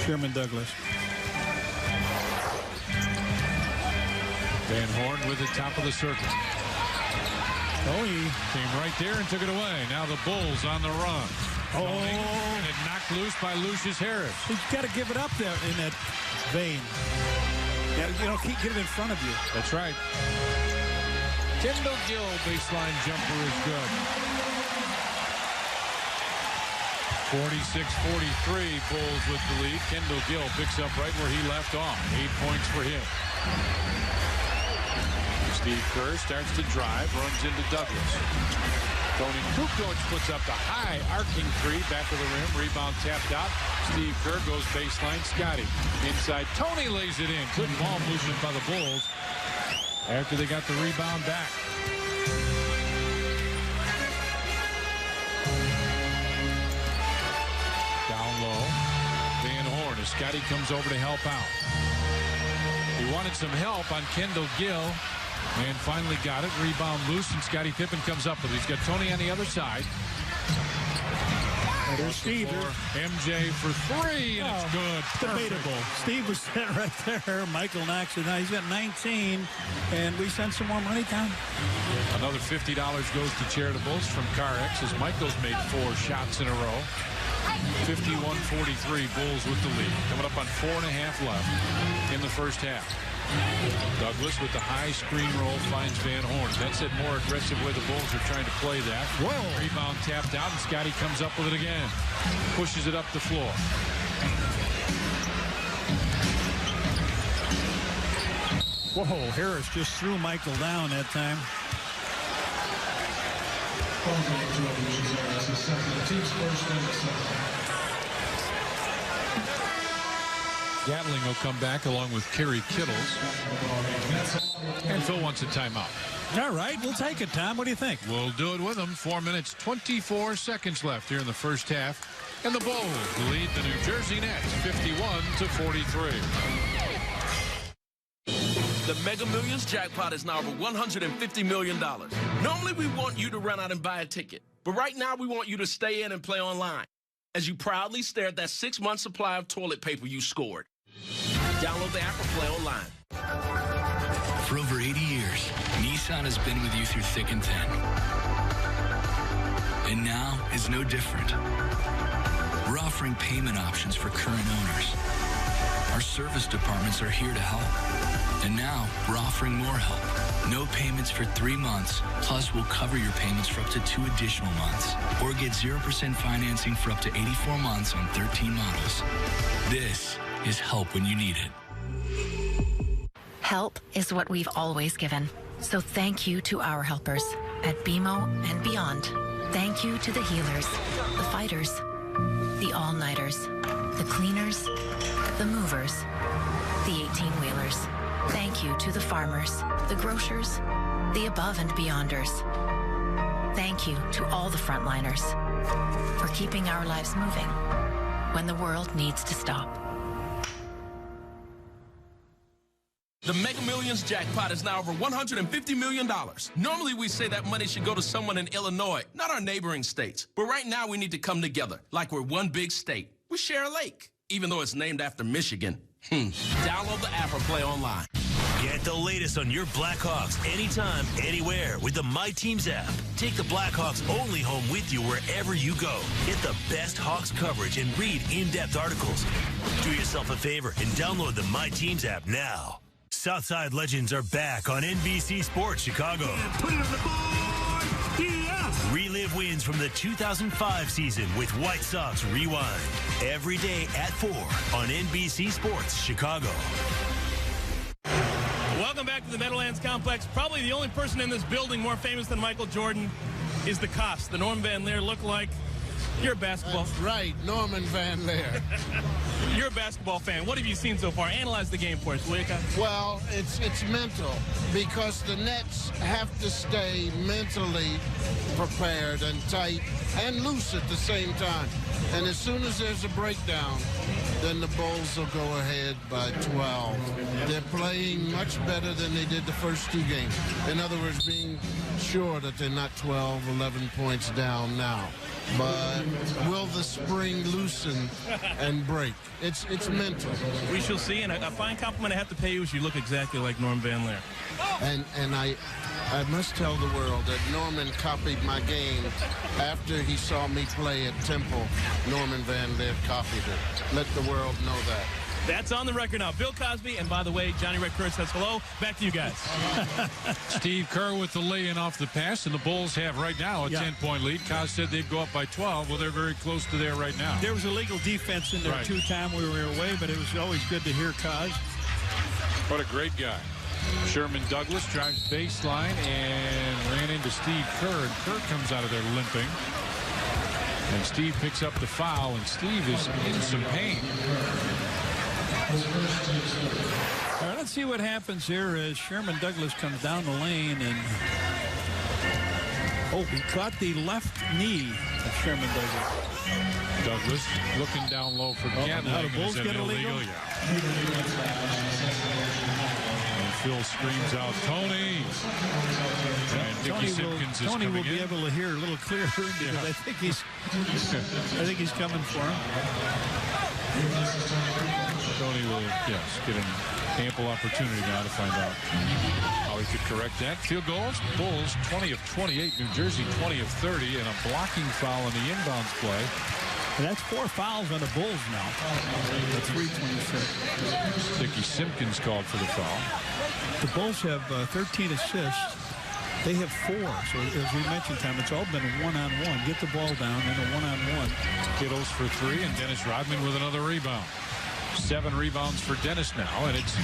Sherman Douglas. Van Horn with the top of the circle. Oh, he came right there and took it away. Now the Bulls on the run. Oh, and it knocked loose by Lucius Harris. He's got to give it up there in that vein. Yeah, you know, keep get it in front of you. That's right. Kendall Gill baseline jumper is good. 46-43, Bulls with the lead. Kendall Gill picks up right where he left off. 8 points for him. Steve Kerr starts to drive, runs into Douglas. Tony Kukoc puts up the high arcing three, back of the rim, rebound tapped out. Steve Kerr goes baseline. Scotty inside. Tony lays it in. Good ball movement by the Bulls after they got the rebound back. Down low. Van Horn as Scotty comes over to help out. He wanted some help on Kendall Gill and finally got it. Rebound loose, and Scottie Pippen comes up with it. He's got Tony on the other side. There's Steve. MJ for three, and it's good. Debatable. Steve was sitting right there. Michael knocks it down. He's got 19, and we sent some more money down. Another $50 goes to Charitables from CarX as Michael's made 4 shots in a row. 51-43, Bulls with the lead. Coming up on 4.5 left in the first half. Douglas with the high screen roll finds Van Horn. That's it, more aggressive way the Bulls are trying to play that. Whoa. Rebound tapped out, and Scotty comes up with it again. Pushes it up the floor. Whoa, Harris just threw Michael down that time. Gatling will come back along with Kerry Kittles. And Phil wants a timeout. All right, we'll take it, Tom. What do you think? We'll do it with him. 4 minutes, 24 seconds left here in the first half. And the Bulls lead the New Jersey Nets 51-43. The Mega Millions jackpot is now over $150 million. Normally, we want you to run out and buy a ticket. But right now, we want you to stay in and play online as you proudly stare at that 6-month supply of toilet paper you scored. Download the app or play online. For over 80 years, Nissan has been with you through thick and thin. And now is no different. We're offering payment options for current owners. Our service departments are here to help. And now we're offering more help. No payments for 3 months, plus we'll cover your payments for up to 2 additional months. Or get 0% financing for up to 84 months on 13 models. This is help when you need it. Help is what we've always given. So thank you to our helpers at BMO and beyond. Thank you to the healers, the fighters, the all-nighters, the cleaners, the movers, the 18-wheelers. Thank you to the farmers, the grocers, the above and beyonders. Thank you to all the frontliners for keeping our lives moving when the world needs to stop. The Mega Millions jackpot is now over $150 million. Normally, we say that money should go to someone in Illinois, not our neighboring states. But right now, we need to come together like we're one big state. We share a lake, even though it's named after Michigan. Download the app or play online. Get the latest on your Blackhawks anytime, anywhere with the My Teams app. Take the Blackhawks only home with you wherever you go. Get the best Hawks coverage and read in-depth articles. Do yourself a favor and download the My Teams app now. Southside Legends are back on NBC Sports Chicago. Put it on the board! Yeah! Relive wins from the 2005 season with White Sox Rewind. Every day at 4 on NBC Sports Chicago. Welcome back to the Meadowlands Complex. Probably the only person in this building more famous than Michael Jordan is the Koss, the Norm Van Leer lookalike. You're a basketball. That's right, Norman Van Leer. You're a basketball fan. What have you seen so far? Analyze the game for us, will you, Koss? Well, it's mental because the Nets have to stay mentally prepared and tight and loose at the same time. And as soon as there's a breakdown, then the Bulls will go ahead by 12. They're playing much better than they did the first 2 games. In other words, being sure that they're not 12, 11 points down now. But will the spring loosen and break? It's mental. We shall see, and a fine compliment I have to pay you is you look exactly like Norm Van Leer. And I must tell the world that Norman copied my game after he saw me play at Temple. Norman Van Leer copied it. Let the world know that. That's on the record now. Bill Cosby, and by the way, Johnny Red Kerr says hello. Back to you guys. Steve Kerr with the lay-in off the pass, and the Bulls have right now a 10-point lead. Kaz said they'd go up by 12. Well, they're very close to there right now. There was illegal defense in there right. 2 times we were away, but it was always good to hear Kaz. What a great guy. Sherman Douglas drives baseline and ran into Steve Kerr, and Kerr comes out of there limping. And Steve picks up the foul, and Steve is in some pain. All right, let's see what happens here as Sherman Douglas comes down the lane, and he caught the left knee of Sherman Douglas. Douglas looking down low for Gatling. Now the Bulls get illegal. And Phil screams out, Tony. And Nicky Simpkins is Tony coming will be in. able to hear a little clearer because I think he's coming for him. Tony will, get an ample opportunity now to find out how he could correct that. Field goals, Bulls 20 of 28, New Jersey 20 of 30, and a blocking foul on the inbounds play. And that's 4 fouls on the Bulls now. That's 3:26. Nicky Simpkins called for the foul. The Bulls have 13 assists. They have 4. So as we mentioned, Tom, it's all been a one-on-one. Get the ball down and a one-on-one. Kittles for 3, and Dennis Rodman with another rebound. 7 rebounds for Dennis now, and it's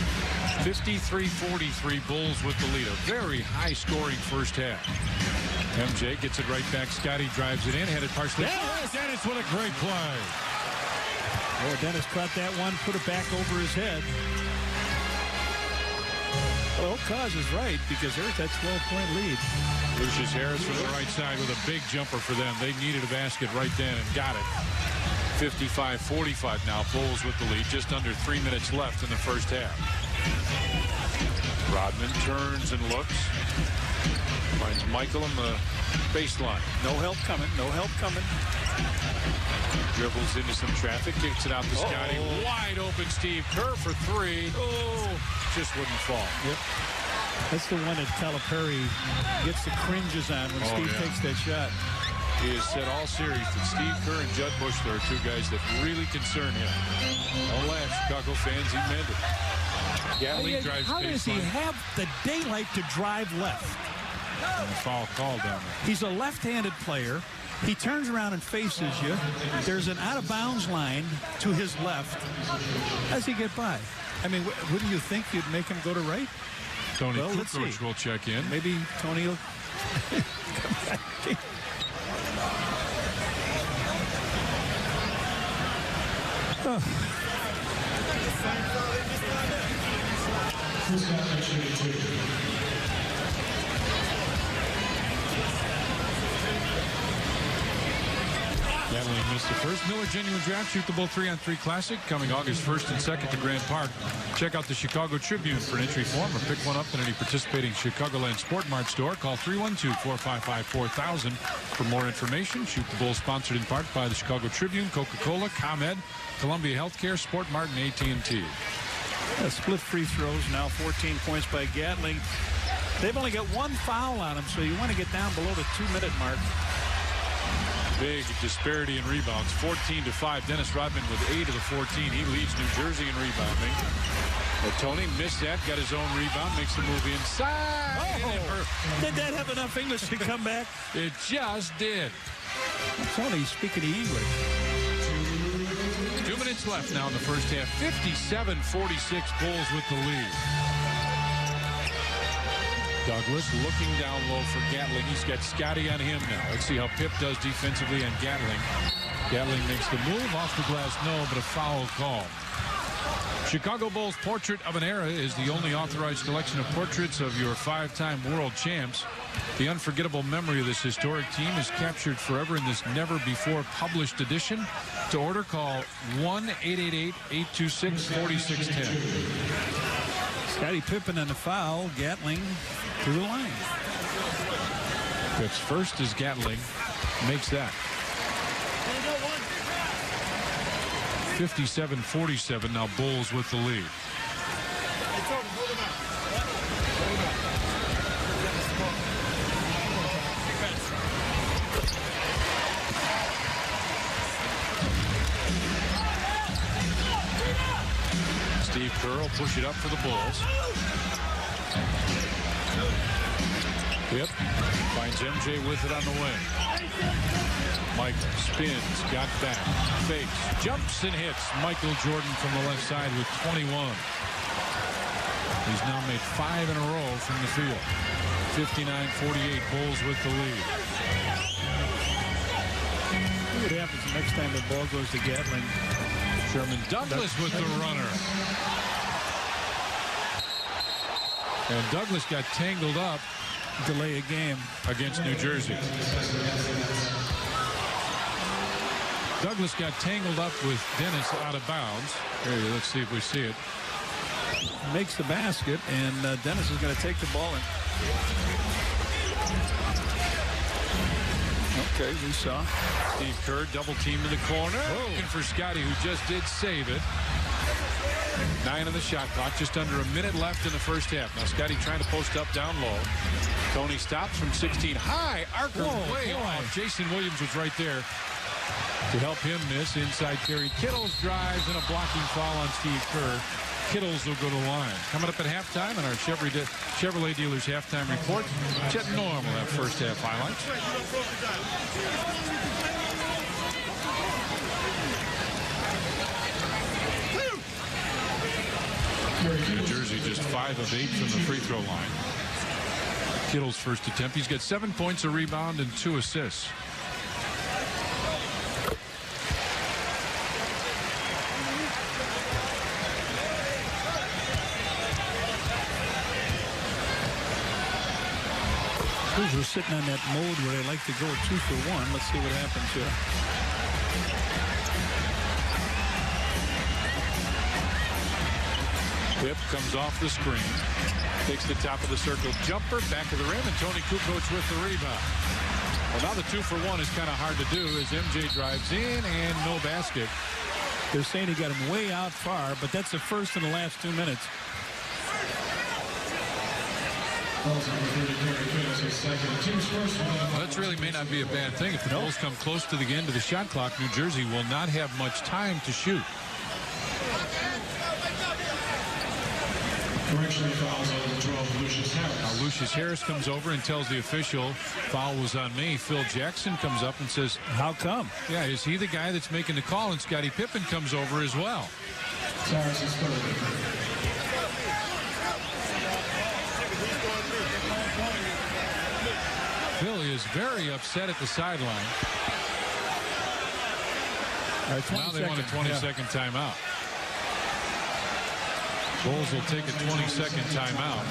53-43 Bulls with the lead. A very high-scoring first half. MJ gets it right back. Scotty drives it in, headed partially. Yes! Dennis with a great play. Oh, Dennis caught that one, put it back over his head. Well, Kaz is right because there's that 12-point lead. Lucius Harris from the right side with a big jumper for them. They needed a basket right then and got it. 55-45 now. Bulls with the lead. Just under 3 minutes left in the first half. Rodman turns and looks. Finds Michael on the baseline. No help coming. No help coming. Dribbles into some traffic. Kicks it out to Scotty. Wide open Steve Kerr for three. Oh, just wouldn't fall. Yep. That's the one that Calipari gets the cringes on when Steve takes that shot. He has said all series that Steve Kerr and Judd Bushler are two guys that really concern him. Don't laugh, Chicago fans. He meant it. Gatling drives How does he have the daylight to drive left? And a foul call down there. He's a left-handed player. He turns around and faces you. There's an out-of-bounds line to his left. How does he get by? I mean, wouldn't you think you'd make him go to right? Tony Kukoc will check in. Maybe Tony will come back. Gatling missed the first. Miller Genuine Draft Shoot the Bull 3-on-3 Classic coming August 1st and 2nd to Grand Park. Check out the Chicago Tribune for an entry form or pick one up in any participating Chicagoland Sport Mart store. Call 312-455-4000 for more information. Shoot the Bull sponsored in part by the Chicago Tribune, Coca-Cola, ComEd, Columbia Healthcare, Sport Mart, and AT&T. Split free throws now, 14 points by Gatling. They've only got one foul on them, so you want to get down below the 2-minute mark. Big disparity in rebounds, 14-5. Dennis Rodman with 8 of the 14. He leads New Jersey in rebounding. But Tony missed that, got his own rebound, makes the move inside. Did that have enough English to come back? It just did. Tony speaking English. 2 minutes left now in the first half. 57-46, Bulls with the lead. Douglas looking down low for Gatling. He's got Scotty on him now. Let's see how Pip does defensively on Gatling. Gatling makes the move. Off the glass, no, but a foul call. Chicago Bulls Portrait of an Era is the only authorized collection of portraits of your 5-time world champs. The unforgettable memory of this historic team is captured forever in this never-before-published edition. To order, call 1-888-826-4610. Scottie Pippen on the foul. Gatling to the line. Pip's first as Gatling makes that. 57-47 now. Bulls with the lead. Steve Kerr will push it up for the Bulls. Yep. Finds MJ with it on the wing. Michael spins, got back, fakes, jumps and hits. Michael Jordan from the left side with 21. He's now made 5 in a row from the field. 59-48, Bulls with the lead. See what happens the next time the ball goes to Gatling. Sherman Douglas with the runner. And Douglas got tangled up. Delay a game against New Jersey. Douglas got tangled up with Dennis out of bounds. Here, let's see if we see it. Makes the basket, and Dennis is going to take the ball in. Okay, we saw. Steve Kerr double team in the corner. Looking for Scotty, who just did save it. 9 on the shot clock, just under a minute left in the first half. Now Scotty trying to post up down low. Tony stops from 16 high. Archer way off. Jason Williams was right there to help him miss. Inside carry. Kittles drives and a blocking foul on Steve Kerr. Kittles will go to the line. Coming up at halftime in our Chevrolet Dealers halftime report. Chet Norm will have first half highlights. New Jersey just 5 of 8 from the free throw line. Kittle's first attempt. He's got 7 points, a rebound, and 2 assists. We're sitting on that mode where they like to go 2 for 1. Let's see what happens here. Pip comes off the screen. Takes the top of the circle jumper. Back of the rim. And Tony Kukoc with the rebound. Well, now the 2-for-1 is kind of hard to do as MJ drives in and no basket. They're saying he got him way out far, but that's the first in the last 2 minutes. Well, that really may not be a bad thing. If the Bulls come close to the end of the shot clock, New Jersey will not have much time to shoot. Correctionally fouls on 12, Lucius Harris. Now Lucius Harris comes over and tells the official foul was on me. Phil Jackson comes up and says, how come? Yeah, is he the guy that's making the call? And Scottie Pippen comes over as well. Harris is third. Phil is very upset at the sideline. Now they want a 20-second timeout. Bulls will take a 20-second timeout.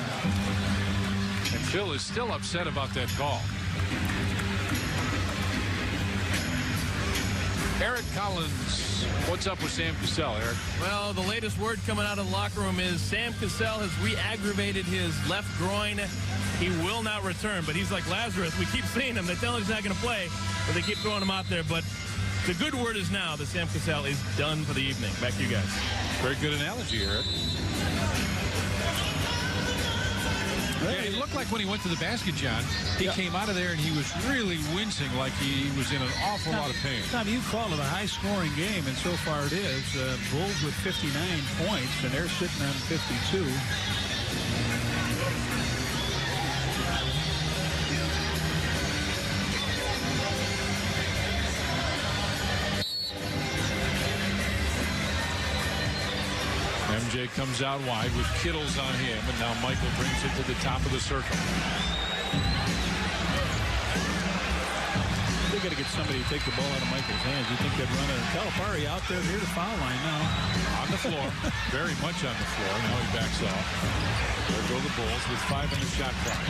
And Phil is still upset about that call. Eric Collins, what's up with Sam Cassell, Eric? Well, the latest word coming out of the locker room is Sam Cassell has re-aggravated his left groin. He will not return, but he's like Lazarus. We keep seeing him. They're telling he's not going to play, but they keep throwing him out there. But the good word is now that Sam Cassell is done for the evening. Back to you guys. Very good analogy, Eric. Yeah, it looked like when he went to the basket, John, he came out of there and he was really wincing like he was in an awful lot of pain. Tom, you call it a high-scoring game, and so far it is. Bulls with 59 points, and they're sitting on 52. MJ comes out wide with Kittles on him, and now Michael brings it to the top of the circle. They got to get somebody to take the ball out of Michael's hands. You think they'd run it? Calipari out there near the foul line now. On the floor, very much on the floor. Now he backs off. There go the Bulls with 5 on the shot clock.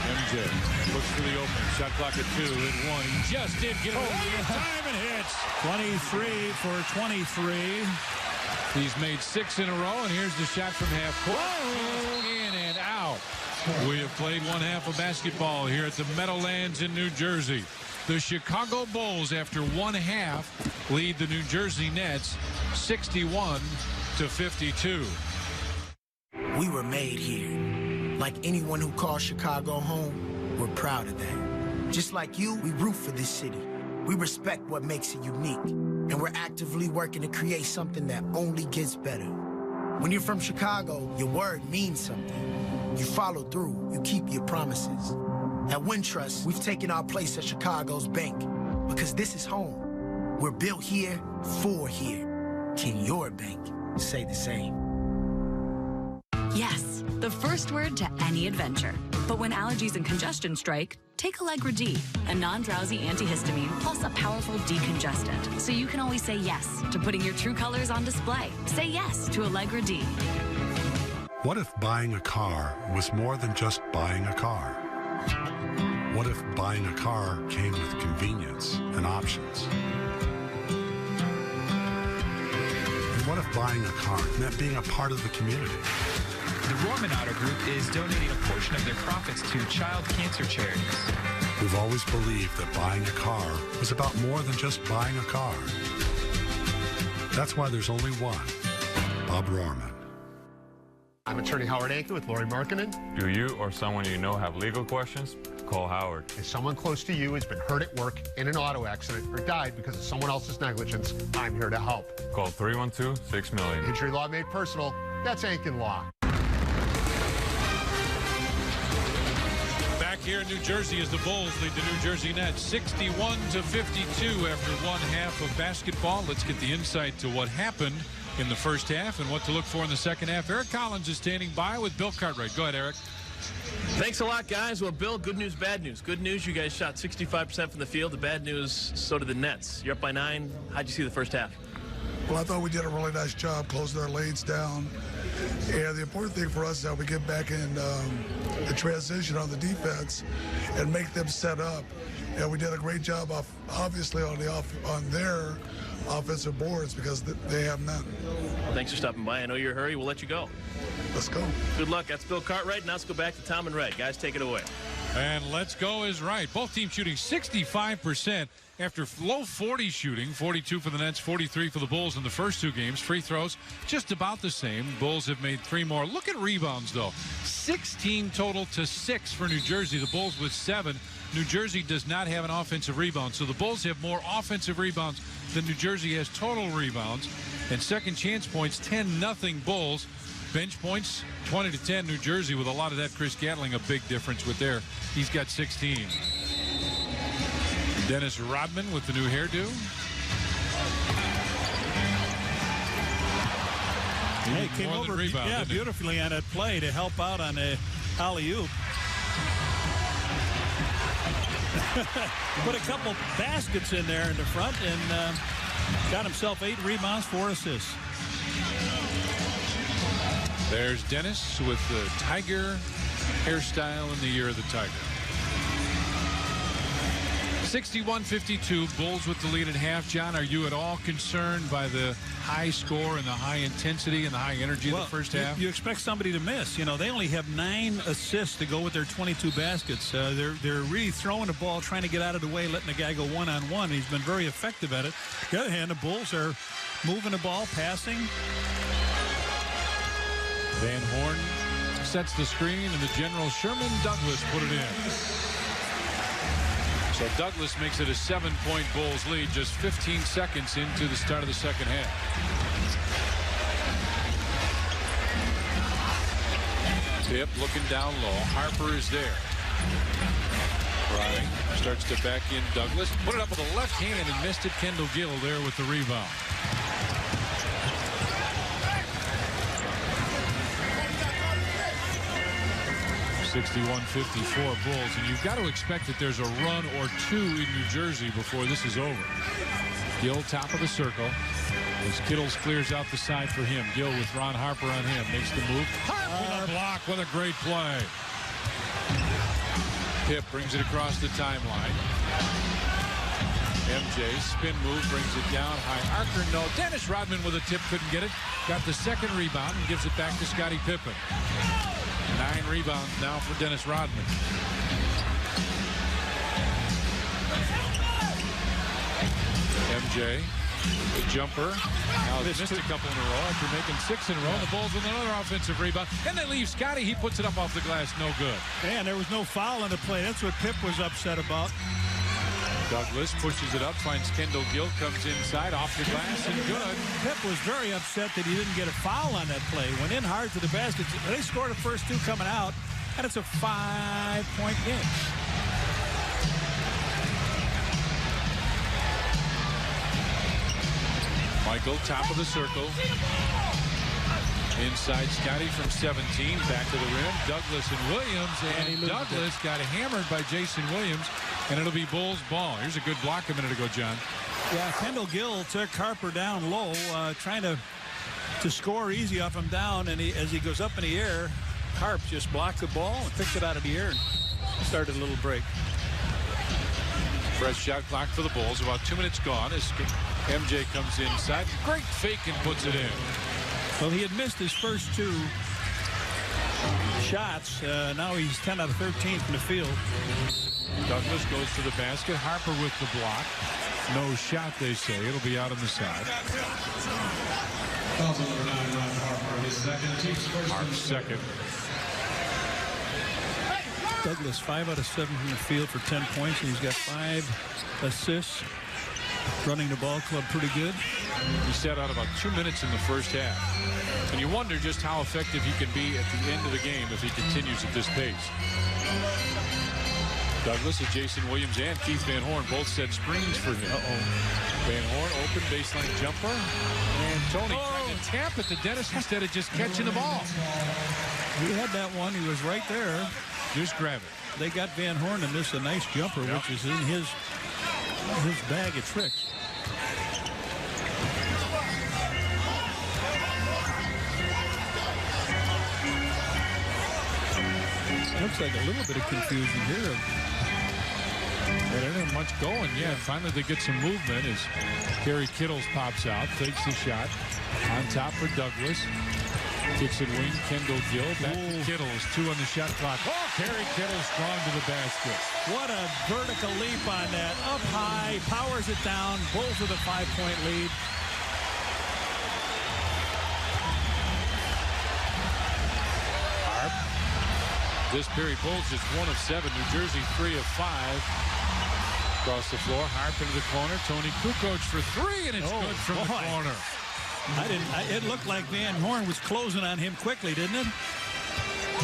MJ looks for the opening. Shot clock at 2 and 1. He just did get it time and hits. 23 for 23. He's made 6 in a row, and here's the shot from half court. In and out. We have played one half of basketball here at the Meadowlands in New Jersey. The Chicago Bulls, after one half, lead the New Jersey Nets 61-52. We were made here. Like anyone who calls Chicago home, we're proud of that. Just like you, we root for this city. We respect what makes it unique. And we're actively working to create something that only gets better. When you're from Chicago, your word means something. You follow through. You keep your promises. At Wintrust, we've taken our place at Chicago's bank because this is home. We're built here for here. Can your bank say the same? Yes, the first word to any adventure. But when allergies and congestion strike, take Allegra D, a non-drowsy antihistamine plus a powerful decongestant. So you can always say yes to putting your true colors on display. Say yes to Allegra D. What if buying a car was more than just buying a car? What if buying a car came with convenience and options? And what if buying a car meant being a part of the community? The Rohrman Auto Group is donating a portion of their profits to child cancer charities. We've always believed that buying a car was about more than just buying a car. That's why there's only one, Bob Rohrman. I'm attorney Howard Anker with Laurie Markkinen. Do you or someone you know have legal questions? Call Howard. If someone close to you has been hurt at work in an auto accident or died because of someone else's negligence, I'm here to help. Call 312-6000000. Injury law made personal. That's Ankin Law. Back here in New Jersey as the Bulls lead the New Jersey Nets 61-52 after one half of basketball. Let's get the insight to what happened in the first half and what to look for in the second half. Eric Collins is standing by with Bill Cartwright. Go ahead, Eric. Thanks a lot, guys. Well, Bill, good news, bad news. Good news, you guys shot 65% from the field. The bad news, so did the Nets. You're up by 9. How'd you see the first half? Well, I thought we did a really nice job closing our lanes down. And the important thing for us is that we get back in the transition on the defense and make them set up. And we did a great job, obviously, on their offensive boards because they have none. Thanks for stopping by. I know you're in a hurry. We'll let you go. Let's go. Good luck. That's Bill Cartwright. Now let's go back to Tom and Red. Guys, take it away. And let's go is right. Both teams shooting 65% after low 40 shooting. 42 for the Nets, 43 for the Bulls in the first two games. Free throws, just about the same. Bulls have made 3 more. Look at rebounds, though. 16 total to 6 for New Jersey. The Bulls with 7. New Jersey does not have an offensive rebound. So the Bulls have more offensive rebounds than New Jersey has total rebounds. And second chance points, 10-0 Bulls. Bench points, 20-10 New Jersey, with a lot of that. Chris Gatling a big difference with there. He's got 16. Dennis Rodman with the new hairdo. Hey, came over beautifully on that play to help out on a alley-oop. Put a couple baskets in there in the front and got himself 8 rebounds, 4 assists. There's Dennis with the Tiger hairstyle in the year of the Tiger. 61-52, Bulls with the lead at half. John, are you at all concerned by the high score and the high intensity and the high energy of the first half? You expect somebody to miss. You know, they only have 9 assists to go with their 22 baskets. They're really throwing the ball, trying to get out of the way, letting the guy go one-on-one. He's been very effective at it. On the other hand, the Bulls are moving the ball, passing. Van Horn sets the screen, and the general Sherman Douglas put it in. So Douglas makes it a 7-point Bulls lead just 15 seconds into the start of the second half. Tip looking down low. Harper is there. Driving. Starts to back in Douglas. Put it up with the left hand and missed it. Kendall Gill there with the rebound. 61-54 Bulls, and you've got to expect that there's a run or two in New Jersey before this is over. Gill, top of the circle, as Kittles clears out the side for him. Gill with Ron Harper on him, makes the move. Harper block with a great play. Pip brings it across the timeline. MJ, spin move, brings it down. High archer, no. Dennis Rodman with a tip, couldn't get it. Got the second rebound and gives it back to Scottie Pippen. 9 rebounds now for Dennis Rodman. MJ, the jumper. Now he's missed a couple in a row after making 6 in a row. The Bulls with another offensive rebound. And they leave Scottie. He puts it up off the glass. No good. Man, there was no foul on the play. That's what Pip was upset about. Douglas pushes it up, finds Kendall Gill, comes inside, off the glass, and good. Pip was very upset that he didn't get a foul on that play. Went in hard to the basket. They scored the first 2 coming out, and it's a 5-point game. Michael, top of the circle. Inside Scottie from 17, back to the rim. Douglas and Williams, and Douglas got hammered by Jason Williams, and it'll be Bulls ball. Here's a good block a minute ago, John. Yeah, Kendall Gill took Harper down low, trying to score easy off him down, and as he goes up in the air, Harp just blocked the ball and picked it out of the air and started a little break. Fresh shot clock for the Bulls. About 2 minutes gone as MJ comes inside. Great fake and puts it in. Well, he had missed his first 2 shots. Now he's 10 out of 13 from the field. Douglas goes to the basket. Harper with the block. No shot, they say. It'll be out on the side. Fouls number 9, Ron Harper. His second, team's first. Harp's second. Douglas 5 out of 7 from the field for 10 points, and he's got 5 assists. Running the ball club pretty good. He sat out about 2 minutes in the first half. And you wonder just how effective he can be at the end of the game if he continues at this pace. Douglas and Jason Williams and Keith Van Horn both set screens for him. Van Horn open baseline jumper. And Tony trying to tap it to Dennis instead of just catching the ball. He had that one. He was right there. Just grab it. They got Van Horn and this a nice jumper, which is in his bag of tricks. Looks like a little bit of confusion here. Well, there isn't much going yet. Finally, they get some movement as Gary Kittles pops out, takes the shot. On top for Douglas. Kicks it wing, Kendall Gill. Back to Kittles, 2 on the shot clock. Oh, Gary Kittles strong to the basket. What a vertical leap on that. Up high, powers it down. Bulls with a 5-point lead. This period, Bulls just 1 of 7. New Jersey 3 of 5. Across the floor, Harp into the corner. Tony Kukoc for 3, and it's good from the corner. It looked like Van Horn was closing on him quickly, didn't it?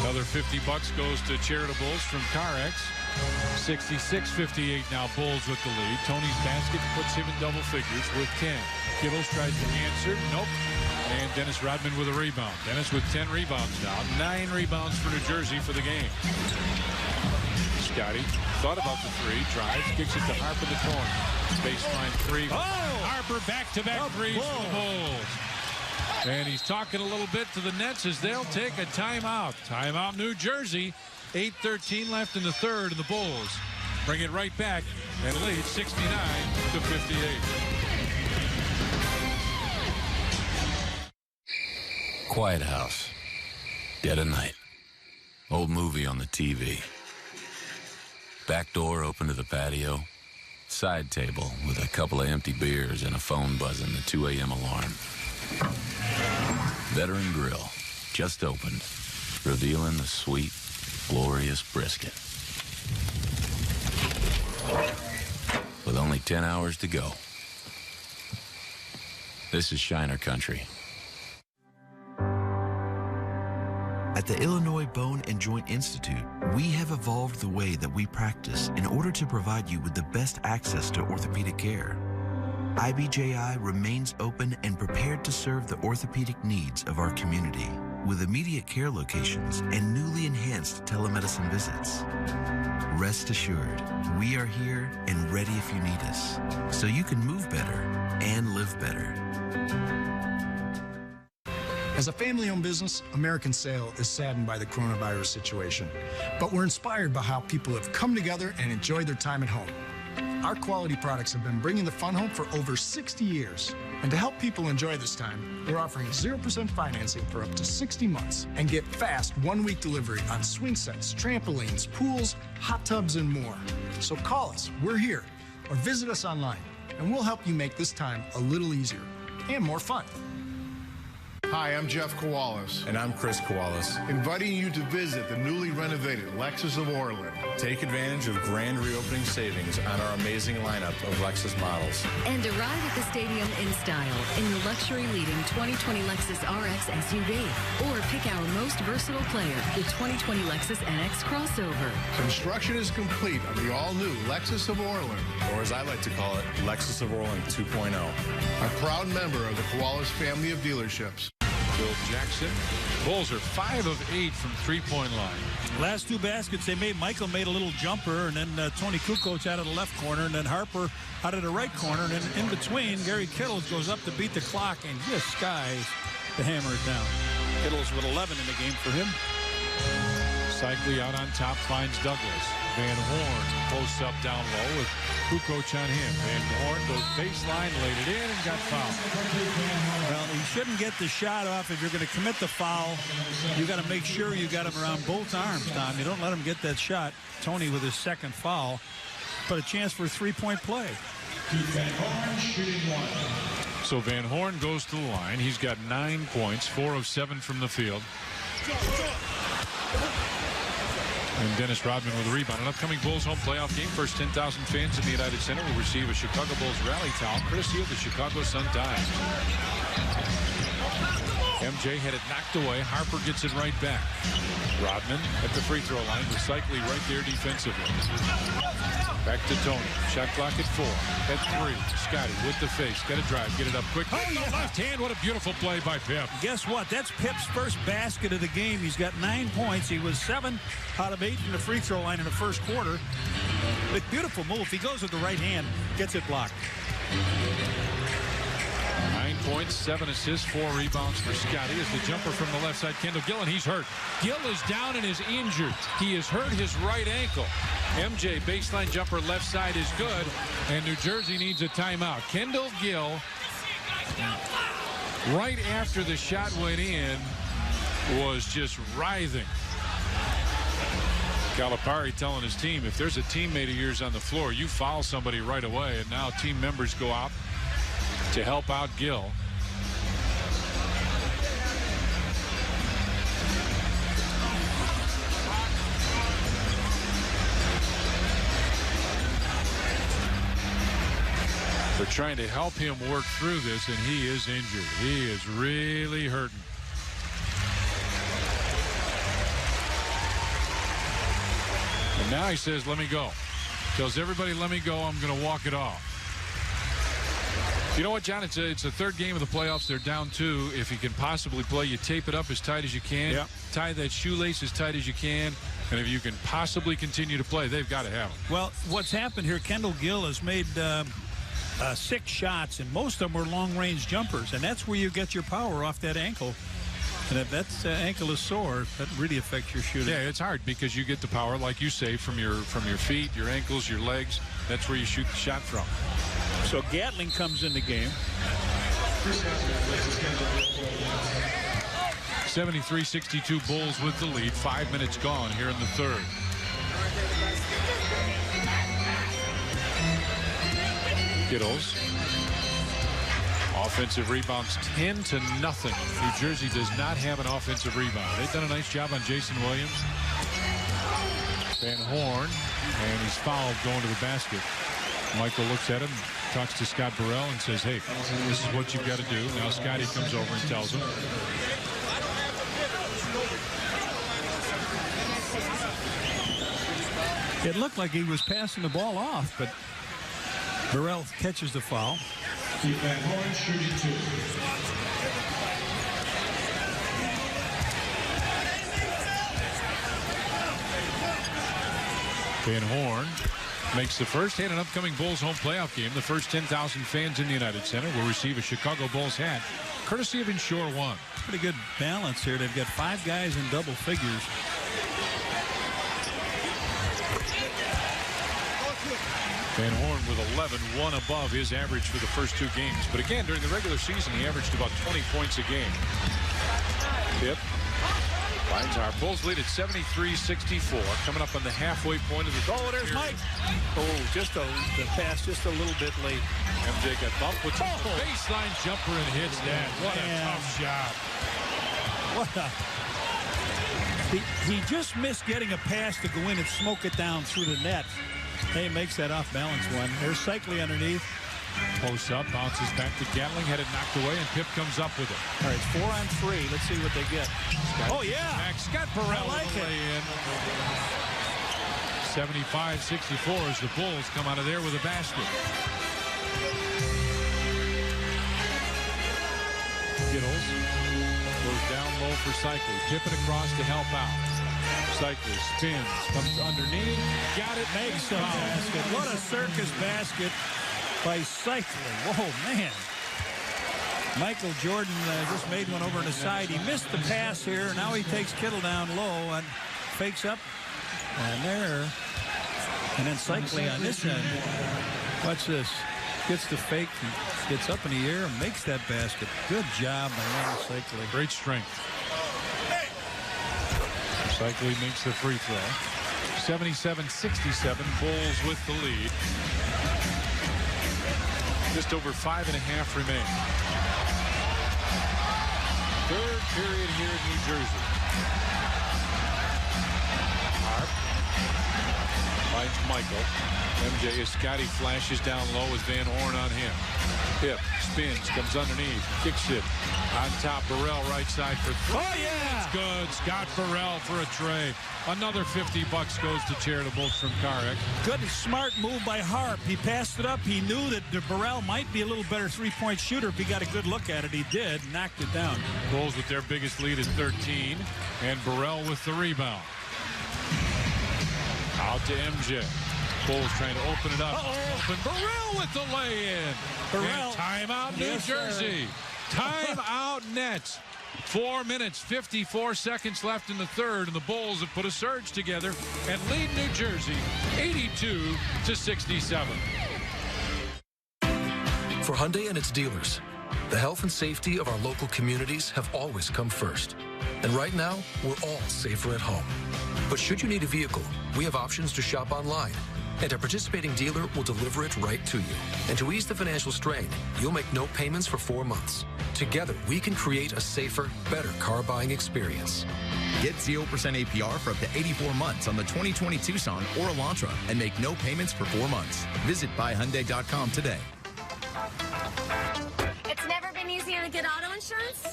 Another $50 goes to Charitables from Carex. 66-58 now, Bulls with the lead. Tony's basket puts him in double figures with 10. Kittles tries to answer. Nope. And Dennis Rodman with a rebound. Dennis with 10 rebounds now. 9 rebounds for New Jersey for the game. Scotty thought about the 3. Drives. Kicks it to Harp in the corner. Baseline 3. Harper back-to-back threes for the Bulls. And he's talking a little bit to the Nets as they'll take a timeout. Timeout, New Jersey. 8:13 left in the third, and the Bulls bring it right back and lead 69-58. Quiet house. Dead of night. Old movie on the TV. Back door open to the patio. Side table with a couple of empty beers and a phone buzzing the 2 a.m. alarm. Veteran Grill, just opened, revealing the sweet, glorious brisket. With only 10 hours to go. This is Shiner Country. At the Illinois Bone and Joint Institute, we have evolved the way that we practice in order to provide you with the best access to orthopedic care. IBJI remains open and prepared to serve the orthopedic needs of our community with immediate care locations and newly enhanced telemedicine visits. Rest assured, we are here and ready if you need us, so you can move better and live better. As a family-owned business, American Sail is saddened by the coronavirus situation, but we're inspired by how people have come together and enjoyed their time at home. Our quality products have been bringing the fun home for over 60 years. And to help people enjoy this time, we're offering 0% financing for up to 60 months and get fast 1-week delivery on swing sets, trampolines, pools, hot tubs, and more. So call us, we're here, or visit us online, and we'll help you make this time a little easier and more fun. Hi, I'm Jeff Kowalas. And I'm Chris Kowalas. Inviting you to visit the newly renovated Lexus of Orland. Take advantage of grand reopening savings on our amazing lineup of Lexus models. And arrive at the stadium in style in the luxury-leading 2020 Lexus RX SUV. Or pick our most versatile player, the 2020 Lexus NX crossover. Construction is complete on the all-new Lexus of Orland. Or as I like to call it, Lexus of Orland 2.0. A proud member of the Kowalas family of dealerships. Phil Jackson. Bulls are 5 of 8 from three-point line. Last 2 baskets they made, Michael made a little jumper, and then Tony Kukoc out of the left corner, and then Harper out of the right corner, and then in between, Gary Kittles goes up to beat the clock and just skies to hammer it down. Kittles with 11 in the game for him. Cycli out on top finds Douglas. Van Horn posts up down low with Kukoc on him. Van Horn goes baseline, laid it in, and got fouled. Well, you shouldn't get the shot off. If you're going to commit the foul, you got to make sure you got him around both arms, Tom. You don't let him get that shot. Tony with his second foul, but a chance for a 3-point play. Van Horn shooting 1. So Van Horn goes to the line. He's got 9 points, 4 of 7 from the field. And Dennis Rodman with a rebound. An upcoming Bulls home playoff game. First 10,000 fans in the United Center will receive a Chicago Bulls rally towel courtesy of the Chicago Sun-Times. MJ had it knocked away. Harper gets it right back. Rodman at the free throw line with Cycli right there defensively. Back to Tony. Shot clock at 4. At 3. Scotty with the face. Got to drive. Get it up quick. Oh, yeah. Left hand. What a beautiful play by Pip. Guess what? That's Pip's first basket of the game. He's got 9 points. He was 7 out of 8 from the free throw line in the first quarter. But beautiful move. He goes with the right hand. Gets it blocked. 9 points, 7 assists, 4 rebounds for Scotty as the jumper from the left side. Kendall Gill, and he's hurt. Gill is down and is injured. He has hurt his right ankle. MJ baseline jumper left side is good, and New Jersey needs a timeout. Kendall Gill, right after the shot went in, was just writhing. Calipari telling his team, if there's a teammate of yours on the floor, you foul somebody right away. And now team members go out to help out Gill. They're trying to help him work through this, and he is injured. He is really hurting. And now he says, let me go. Tells everybody, let me go. I'm going to walk it off. You know what, John? It's a third game of the playoffs. They're down 2. If you can possibly play, you tape it up as tight as you can. Yep. Tie that shoelace as tight as you can. And if you can possibly continue to play, they've got to have it. Well, what's happened here, Kendall Gill has made 6 shots, and most of them were long-range jumpers. And that's where you get your power off that ankle. And if that ankle is sore, that really affects your shooting. Yeah, it's hard because you get the power, like you say, from your feet, your ankles, your legs. That's where you shoot the shot from. So Gatling comes in the game. 73-62 Bulls with the lead. 5 minutes gone here in the third. Kittles. Offensive rebounds 10-0. New Jersey does not have an offensive rebound. They've done a nice job on Jason Williams. Van Horn, and he's fouled going to the basket. Michael looks at him, talks to Scott Burrell, and says, hey, this is what you've got to do. Now Scotty comes over and tells him. It looked like he was passing the ball off, but Burrell catches the foul. Van Horn shooting 2. Van Horn makes the first hit in an upcoming Bulls home playoff game. The first 10,000 fans in the United Center will receive a Chicago Bulls hat, courtesy of Insure One. Pretty good balance here. They've got 5 guys in double figures. Van Horn with 11, 1 above his average for the first 2 games. But again, during the regular season, he averaged about 20 points a game. Pip finds our Bulls lead at 73-64, coming up on the halfway point of the Oh, there's period. Mike. Oh, just the pass just a little bit late. MJ got bumped with a baseline jumper and hits that. What a tough shot. What a... He just missed getting a pass to go in and smoke it down through the net. He makes that off-balance one. There's Cycli underneath. Posts up, bounces back to Gatling, had it knocked away, and Pip comes up with it. All right, it's 4-on-3. Let's see what they get. Oh, yeah. Max Scott Burrell I like with a lay-in. 75-64 as the Bulls come out of there with a basket. Kittles goes down low for Cycli. Tipping across to help out. Cycli spins, comes underneath, got it, Makes the basket. What a circus basket by Cycli. Whoa, man. Michael Jordan just made one over on the side. He missed the pass here. Now he takes Kittle down low and fakes up. And there. And then Cycli on this end. Watch this. Gets the fake, gets up in the air, and makes that basket. Good job by Randy Cycli. Great strength. Cycli makes the free throw. 77-67, Bulls with the lead. Just over 5.5 remain. Third period here in New Jersey. Harp finds Michael. MJ as Scotty flashes down low with Van Horn on him. Pip spins, comes underneath, kicks it on top. Burrell right side for 3. Oh, yeah! It's good. Scott Burrell for a tray. Another $50 goes to Charitables from Karek. Good and smart move by Harp. He passed it up. He knew that Burrell might be a little better three-point shooter if he got a good look at it. He did. Knocked it down. Bulls with their biggest lead at 13. And Burrell with the rebound. Out to MJ. Bulls trying to open it up. Open. Burrell with the lay-in. Burrell. And timeout New Jersey. Timeout Nets. 4 minutes, 54 seconds left in the third, and the Bulls have put a surge together and lead New Jersey 82-67. For Hyundai and its dealers, the health and safety of our local communities have always come first. And right now, we're all safer at home. But should you need a vehicle, we have options to shop online. And our participating dealer will deliver it right to you. And to ease the financial strain, you'll make no payments for 4 months. Together, we can create a safer, better car buying experience. Get 0% APR for up to 84 months on the 2020 Tucson or Elantra and make no payments for 4 months. Visit buyhyundai.com today. It's never been easier to get auto insurance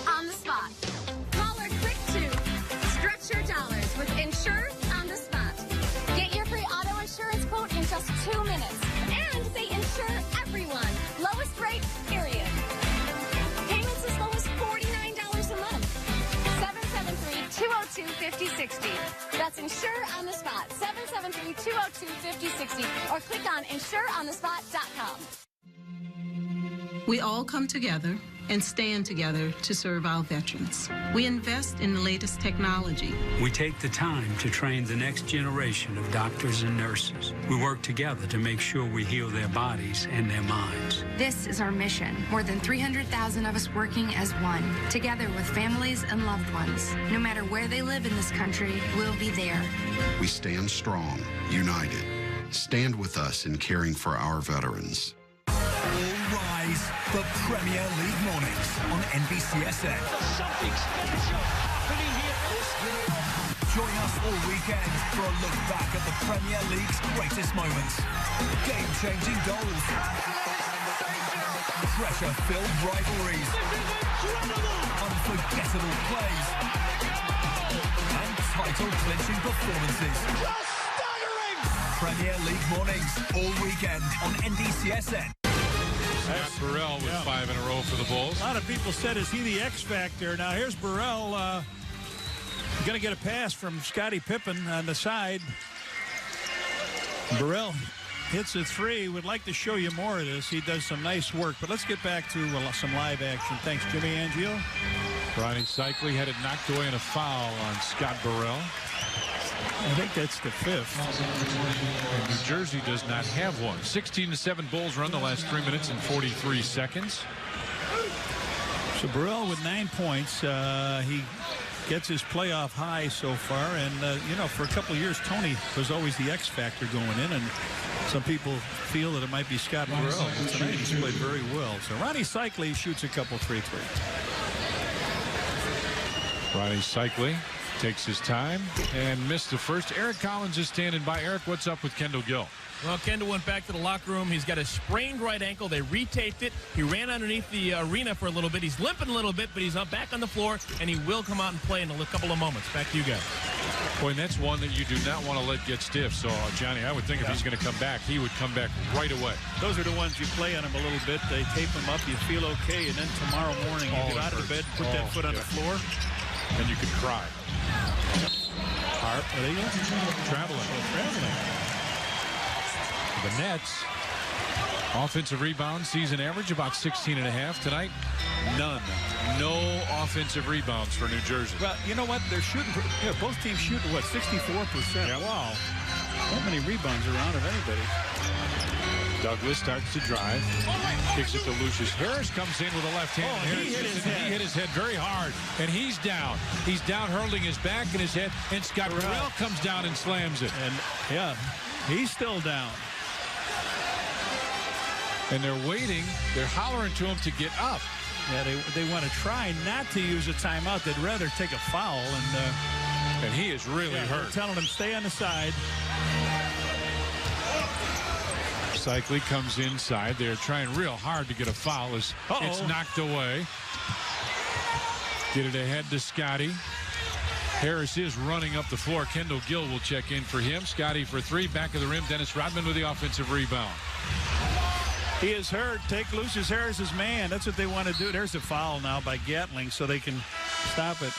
on the spot. Call or click to stretch your dollars with Insure on the spot. Get your free auto insurance quote in just 2 minutes. And they insure everyone. Lowest rate, period. Payments as low as $49 a month. 773-202-5060. That's Insure on the spot. 773-202-5060. Or click on insureonthespot.com. We all come together and stand together to serve our veterans. We invest in the latest technology. We take the time to train the next generation of doctors and nurses. We work together to make sure we heal their bodies and their minds. This is our mission. More than 300,000 of us working as one, together with families and loved ones. No matter where they live in this country, we'll be there. We stand strong, united. Stand with us in caring for our veterans. All rise for Premier League mornings on NBCSN. Something special happening here. Join us all weekend for a look back at the Premier League's greatest moments. Game-changing goals. Pressure-filled rivalries. Unforgettable plays. And title-clinching performances. Premier League mornings all weekend on NBCSN. Scott Burrell with 5 in a row for the Bulls. A lot of people said, is he the X factor? Now here's Burrell going to get a pass from Scottie Pippen on the side. Burrell hits a three. Would like to show you more of this. He does some nice work. But let's get back to some live action. Thanks, Jimmy Angio. Ronnie Cycli had it knocked away in a foul on Scott Burrell. I think that's the 5th. And New Jersey does not have one. 16-7 Bulls run the last 3 minutes and 43 seconds. So Burrell with 9 points. He gets his playoff high so far. And, you know, for a couple of years, Tony was always the X factor going in. And some people feel that it might be Scott Burrell. Tonight he's played very well. So Ronnie Cycli shoots a couple 3-3s. Ronnie Cycli takes his time and missed the first. Eric Collins is standing by. Eric, what's up with Kendall Gill? Well, Kendall went back to the locker room. He's got a sprained right ankle. They retaped it. He ran underneath the arena for a little bit. He's limping a little bit, but he's back on the floor, and he will come out and play in a couple of moments. Back to you guys. Boy, and that's one that you do not want to let get stiff. So, Johnny, I would think if he's going to come back, he would come back right away. Those are the ones you play on him a little bit. They tape him up. You feel okay, and then tomorrow morning you get out of the bed, put that foot on the floor. And you could cry. Harp, are they traveling? The Nets, offensive rebound season average about 16.5 tonight. None. No offensive rebounds for New Jersey. Well, you know what? They're shooting. You know, both teams shooting what, 64%. Yeah. Wow. How many rebounds around of anybody? Douglas starts to drive, kicks it to Lucius Harris, comes in with a left hand. He hit his head very hard, and he's down. He's down, hurling his back and his head, and Scott Burrell comes down and slams it. And, yeah, he's still down. And they're waiting. They're hollering to him to get up. Yeah, they want to try not to use a timeout. They'd rather take a foul. And he is really hurt. They're telling him, stay on the side. Cycli comes inside. They're trying real hard to get a foul as it's knocked away. Get it ahead to Scottie. Harris is running up the floor. Kendall Gill will check in for him. Scottie for 3. Back of the rim. Dennis Rodman with the offensive rebound. He is hurt. Take Lucius Harris's man. That's what they want to do. There's a foul now by Gatling so they can stop it.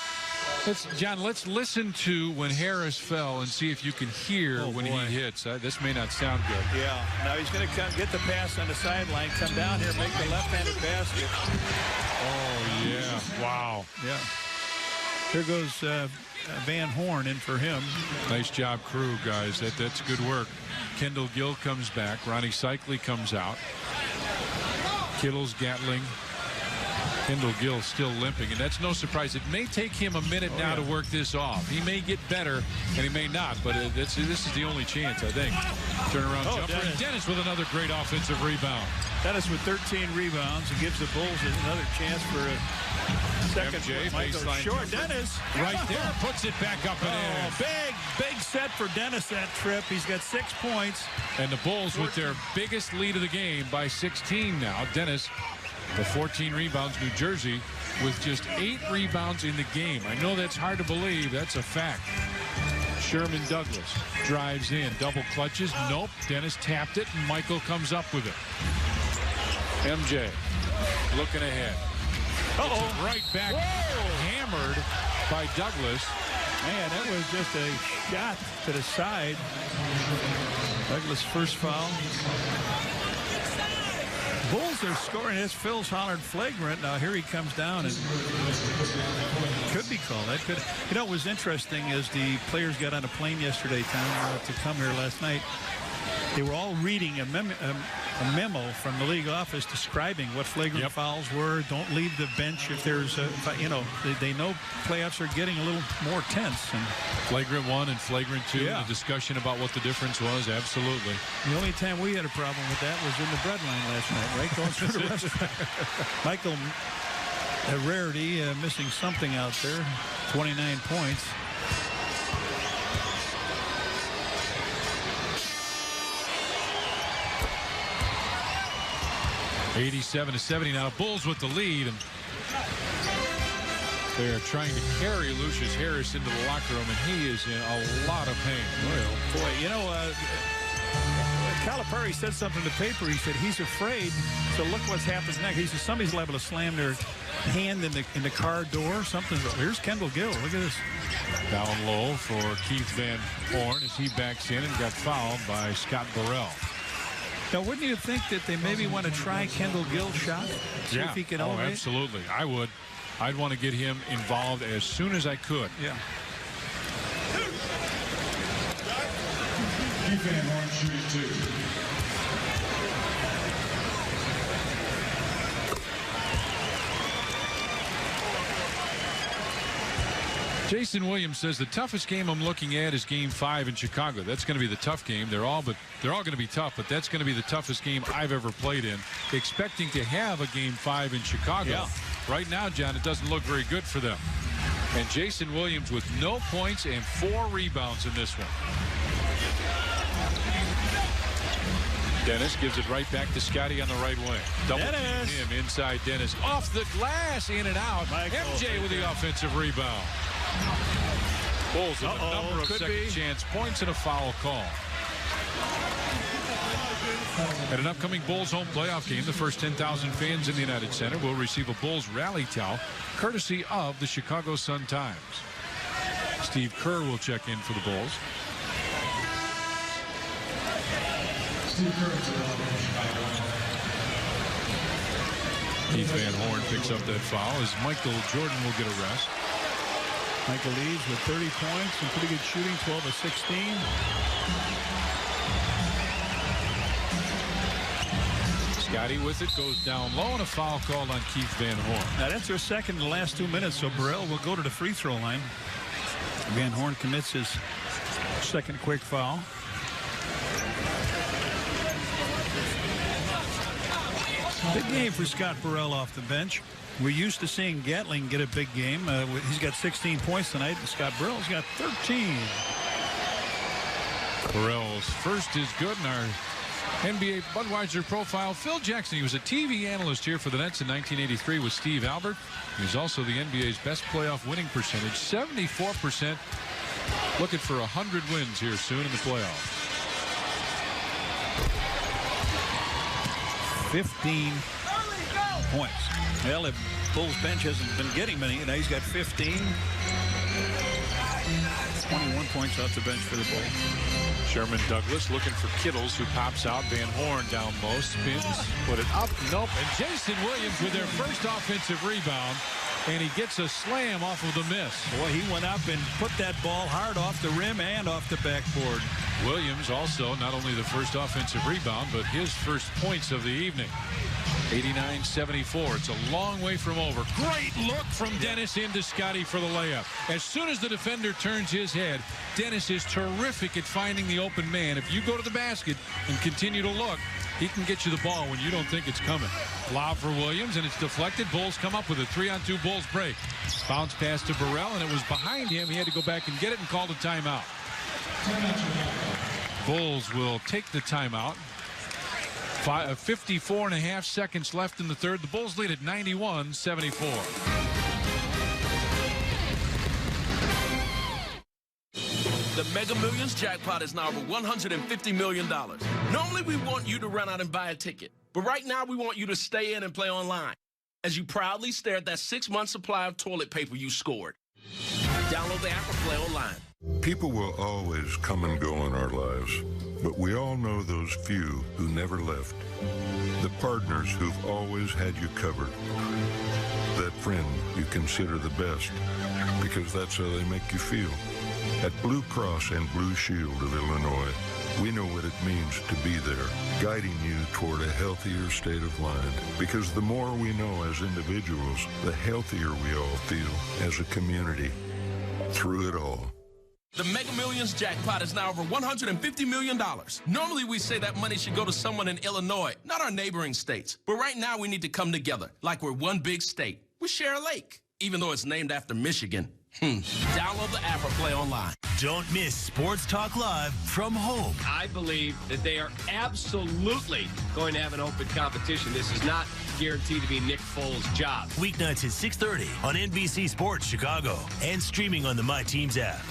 John, let's listen to when Harris fell and see if you can hear when he hits. This may not sound good. Yeah. Now he's going to come get the pass on the sideline, come down here, make the left-handed basket. Oh, yeah. Wow. Yeah. Here goes Van Horn in for him. Nice job, crew, guys. That's good work. Kendall Gill comes back. Ronnie Cycli comes out. Kittles, Gatling. Kendall Gill still limping, and that's no surprise. It may take him a minute now to work this off. He may get better, and he may not, but this is the only chance, I think. Turnaround jumper. And Dennis with another great offensive rebound. Dennis with 13 rebounds. It gives the Bulls another chance for a second. MJ, Michael short. jumper. Dennis. Right there, puts it back up and in. Big set for Dennis that trip. He's got 6 points. And the Bulls with their biggest lead of the game by 16 now. Dennis, the 14 rebounds, New Jersey, with just 8 rebounds in the game. I know that's hard to believe. That's a fact. Sherman Douglas drives in. Double clutches. Nope. Dennis tapped it, and Michael comes up with it. MJ looking ahead. It's right back. Hammered by Douglas. Man, that was just a shot to the side. Douglas' first foul. Bulls are scoring. This Phil's hollered flagrant. Now here he comes down and could be called. That could. You know, what was interesting is the players got on a plane yesterday, Tom, to come here last night. They were all reading a memo from the league office describing what flagrant fouls were. Don't leave the bench if there's a, you know, they know playoffs are getting a little more tense. And flagrant 1 and flagrant 2. Yeah. The discussion about what the difference was. Absolutely. The only time we had a problem with that was in the breadline last night, right? Going through the restaurant. Michael, a rarity, missing something out there. 29 points. $87-70 now. Bulls with the lead, and they're trying to carry Lucius Harris into the locker room, and he is in a lot of pain. Well, boy, you know, Calipari said something in the paper. He said he's afraid. So look what's happened next. He said somebody's liable to slam their hand in the car door. Something. Here's Kendall Gill. Look at this. Down low for Keith Van Horn as he backs in and got fouled by Scott Burrell. Now, wouldn't you think that they maybe want to try Kendall Gill's shot? See if he can elevate? Absolutely. I would. I'd want to get him involved as soon as I could. Yeah. Keith Van Horn shooting 2. Jason Williams says the toughest game I'm looking at is Game 5 in Chicago. That's going to be the tough game. They're all going to be tough, but that's going to be the toughest game I've ever played in. Expecting to have a Game 5 in Chicago. Yeah. Right now, John, it doesn't look very good for them. And Jason Williams with no points and 4 rebounds in this one. Dennis gives it right back to Scotty on the right wing. Double team him inside Dennis. Off the glass, in and out. MJ with the offensive rebound. Bulls with a number of second chance points and a foul call. At an upcoming Bulls home playoff game, the first 10,000 fans in the United Center will receive a Bulls rally towel courtesy of the Chicago Sun-Times. Steve Kerr will check in for the Bulls. Keith Van Horn picks up that foul as Michael Jordan will get a rest. Michael leads with 30 points and pretty good shooting, 12 of 16. Scotty with it, goes down low, and a foul called on Keith Van Horn. Now that's their second in the last 2 minutes, so Burrell will go to the free throw line. Van Horn commits his second quick foul. Big game for Scott Burrell off the bench. We're used to seeing Gatling get a big game. He's got 16 points tonight, and Scott Burrell's got 13. Burrell's first is good in our NBA Budweiser profile. Phil Jackson, he was a TV analyst here for the Nets in 1983 with Steve Albert. He's also the NBA's best playoff winning percentage, 74%. Looking for 100 wins here soon in the playoffs. 15 points. Well, the Bulls bench hasn't been getting many, and now he's got 15. 21 points off the bench for the Bulls. Sherman Douglas looking for Kittles, who pops out. Van Horn down low, spins, put it up, nope. And Jason Williams with their first offensive rebound. and he gets a slam off of the miss. Boy, he went up and put that ball hard off the rim and off the backboard. Williams also not only the first offensive rebound, but his first points of the evening. 89-74. It's a long way from over. Great look from Dennis into Scotty for the layup. As soon as the defender turns his head, Dennis is terrific at finding the open man. If you go to the basket and continue to look, he can get you the ball when you don't think it's coming. Lob for Williams, and it's deflected. Bulls come up with a 3-on-2 Bulls break. Bounce pass to Burrell, and it was behind him. He had to go back and get it and called a timeout. Bulls will take the timeout. 54.5 seconds left in the third. The Bulls lead at 91-74. The Mega Millions jackpot is now over $150 million. Normally, we want you to run out and buy a ticket. But right now, we want you to stay in and play online as you proudly stare at that 6-month supply of toilet paper you scored. Download the app or play online. People will always come and go in our lives, but we all know those few who never left. The partners who've always had you covered. That friend you consider the best, because that's how they make you feel. At Blue Cross and Blue Shield of Illinois, we know what it means to be there, guiding you toward a healthier state of mind. Because the more we know as individuals, the healthier we all feel as a community. Through it all. The Mega Millions jackpot is now over $150 million. Normally, we say that money should go to someone in Illinois, not our neighboring states. But right now, we need to come together like we're one big state. We share a lake, even though it's named after Michigan. Download the app or play online. Don't miss Sports Talk Live from home. I believe that they are absolutely going to have an open competition. This is not guaranteed to be Nick Foles' job. Weeknights at 6:30 on NBC Sports Chicago and streaming on the My Teams app.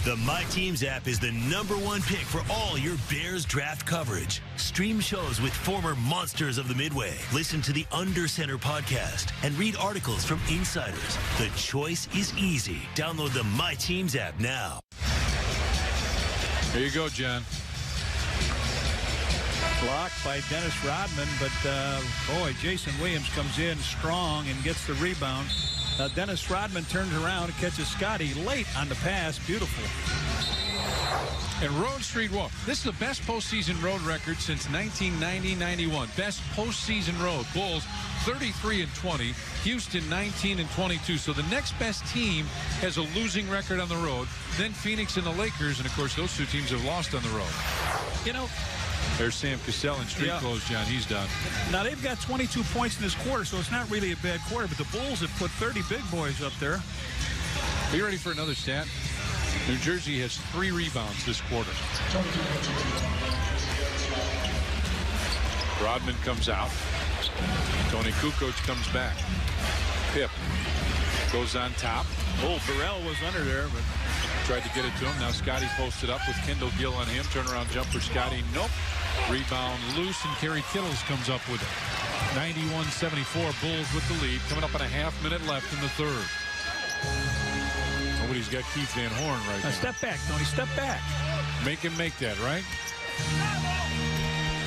The My Teams app is the #1 pick for all your Bears draft coverage. Stream shows with former monsters of the Midway. Listen to the Under Center podcast and read articles from insiders. The choice is easy. Download the My Teams app now. Here you go, John. Blocked by Dennis Rodman, but boy, Jason Williams comes in strong and gets the rebound. Dennis Rodman turns around and catches Scotty late on the pass. Beautiful. And Road Street Walk. This is the best postseason road record since 1990-91. Best postseason road. Bulls 33-20. Houston 19-22. So the next best team has a losing record on the road. Then Phoenix and the Lakers. And, of course, those two teams have lost on the road. You know, there's Sam Cassell in street clothes, John. He's done. Now, they've got 22 points in this quarter, so it's not really a bad quarter. But the Bulls have put 30 big boys up there. Are you ready for another stat? New Jersey has 3 rebounds this quarter. Rodman comes out. Tony Kukoc comes back. Pip goes on top. Oh, Burrell was under there, but tried to get it to him. Now Scotty posted up with Kendall Gill on him. Turnaround jumper, Scotty. Nope. Rebound loose, and Kerry Kittles comes up with it. 91-74, Bulls with the lead. Coming up on a half-minute left in the third. Nobody's got Keith Van Horn right now. Step back, Tony. Step back. Make him make that, right?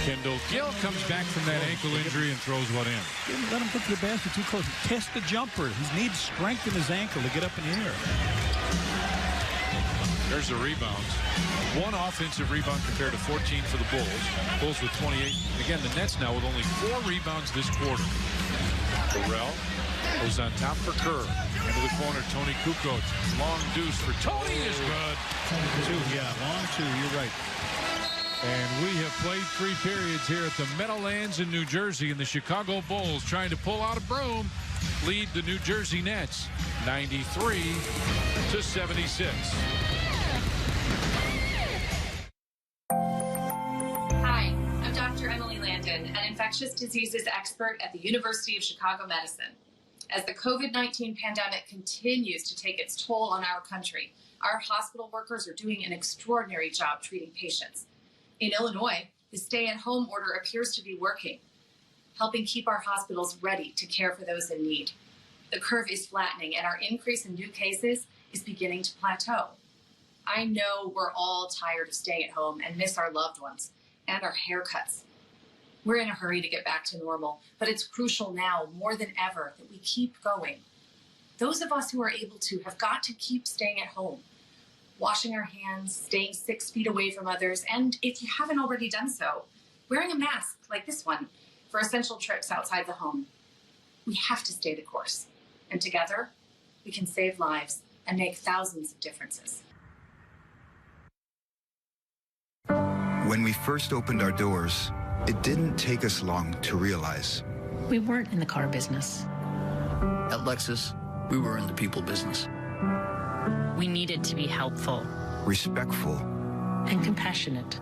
Kendall Gill comes back from that ankle injury and throws one in. Didn't let him get to the basket too close. Test the jumper. He needs strength in his ankle to get up in the air. There's the rebounds. 1 offensive rebound compared to 14 for the Bulls. Bulls with 28. Again, the Nets now with only 4 rebounds this quarter. Burrell goes on top for Kerr. Into the corner, Tony Kukoc. Long deuce for Tony is good. Long two. You're right. And we have played 3 periods here at the Meadowlands in New Jersey, and the Chicago Bulls trying to pull out a broom lead the New Jersey Nets 93-76. Hi, I'm Dr. Emily Landon, an infectious diseases expert at the University of Chicago Medicine. As the COVID-19 pandemic continues to take its toll on our country, our hospital workers are doing an extraordinary job treating patients. In Illinois, the stay-at-home order appears to be working, helping keep our hospitals ready to care for those in need. The curve is flattening, and our increase in new cases is beginning to plateau. I know we're all tired of staying at home and miss our loved ones and our haircuts. We're in a hurry to get back to normal, but it's crucial now more than ever that we keep going. those of us who are able to have got to keep staying at home, washing our hands, staying 6 feet away from others, and if you haven't already done so, wearing a mask like this one for essential trips outside the home. We have to stay the course, and together we can save lives and make thousands of differences. When we first opened our doors, it didn't take us long to realize we weren't in the car business. At Lexus, we were in the people business. We needed to be helpful, respectful, and compassionate.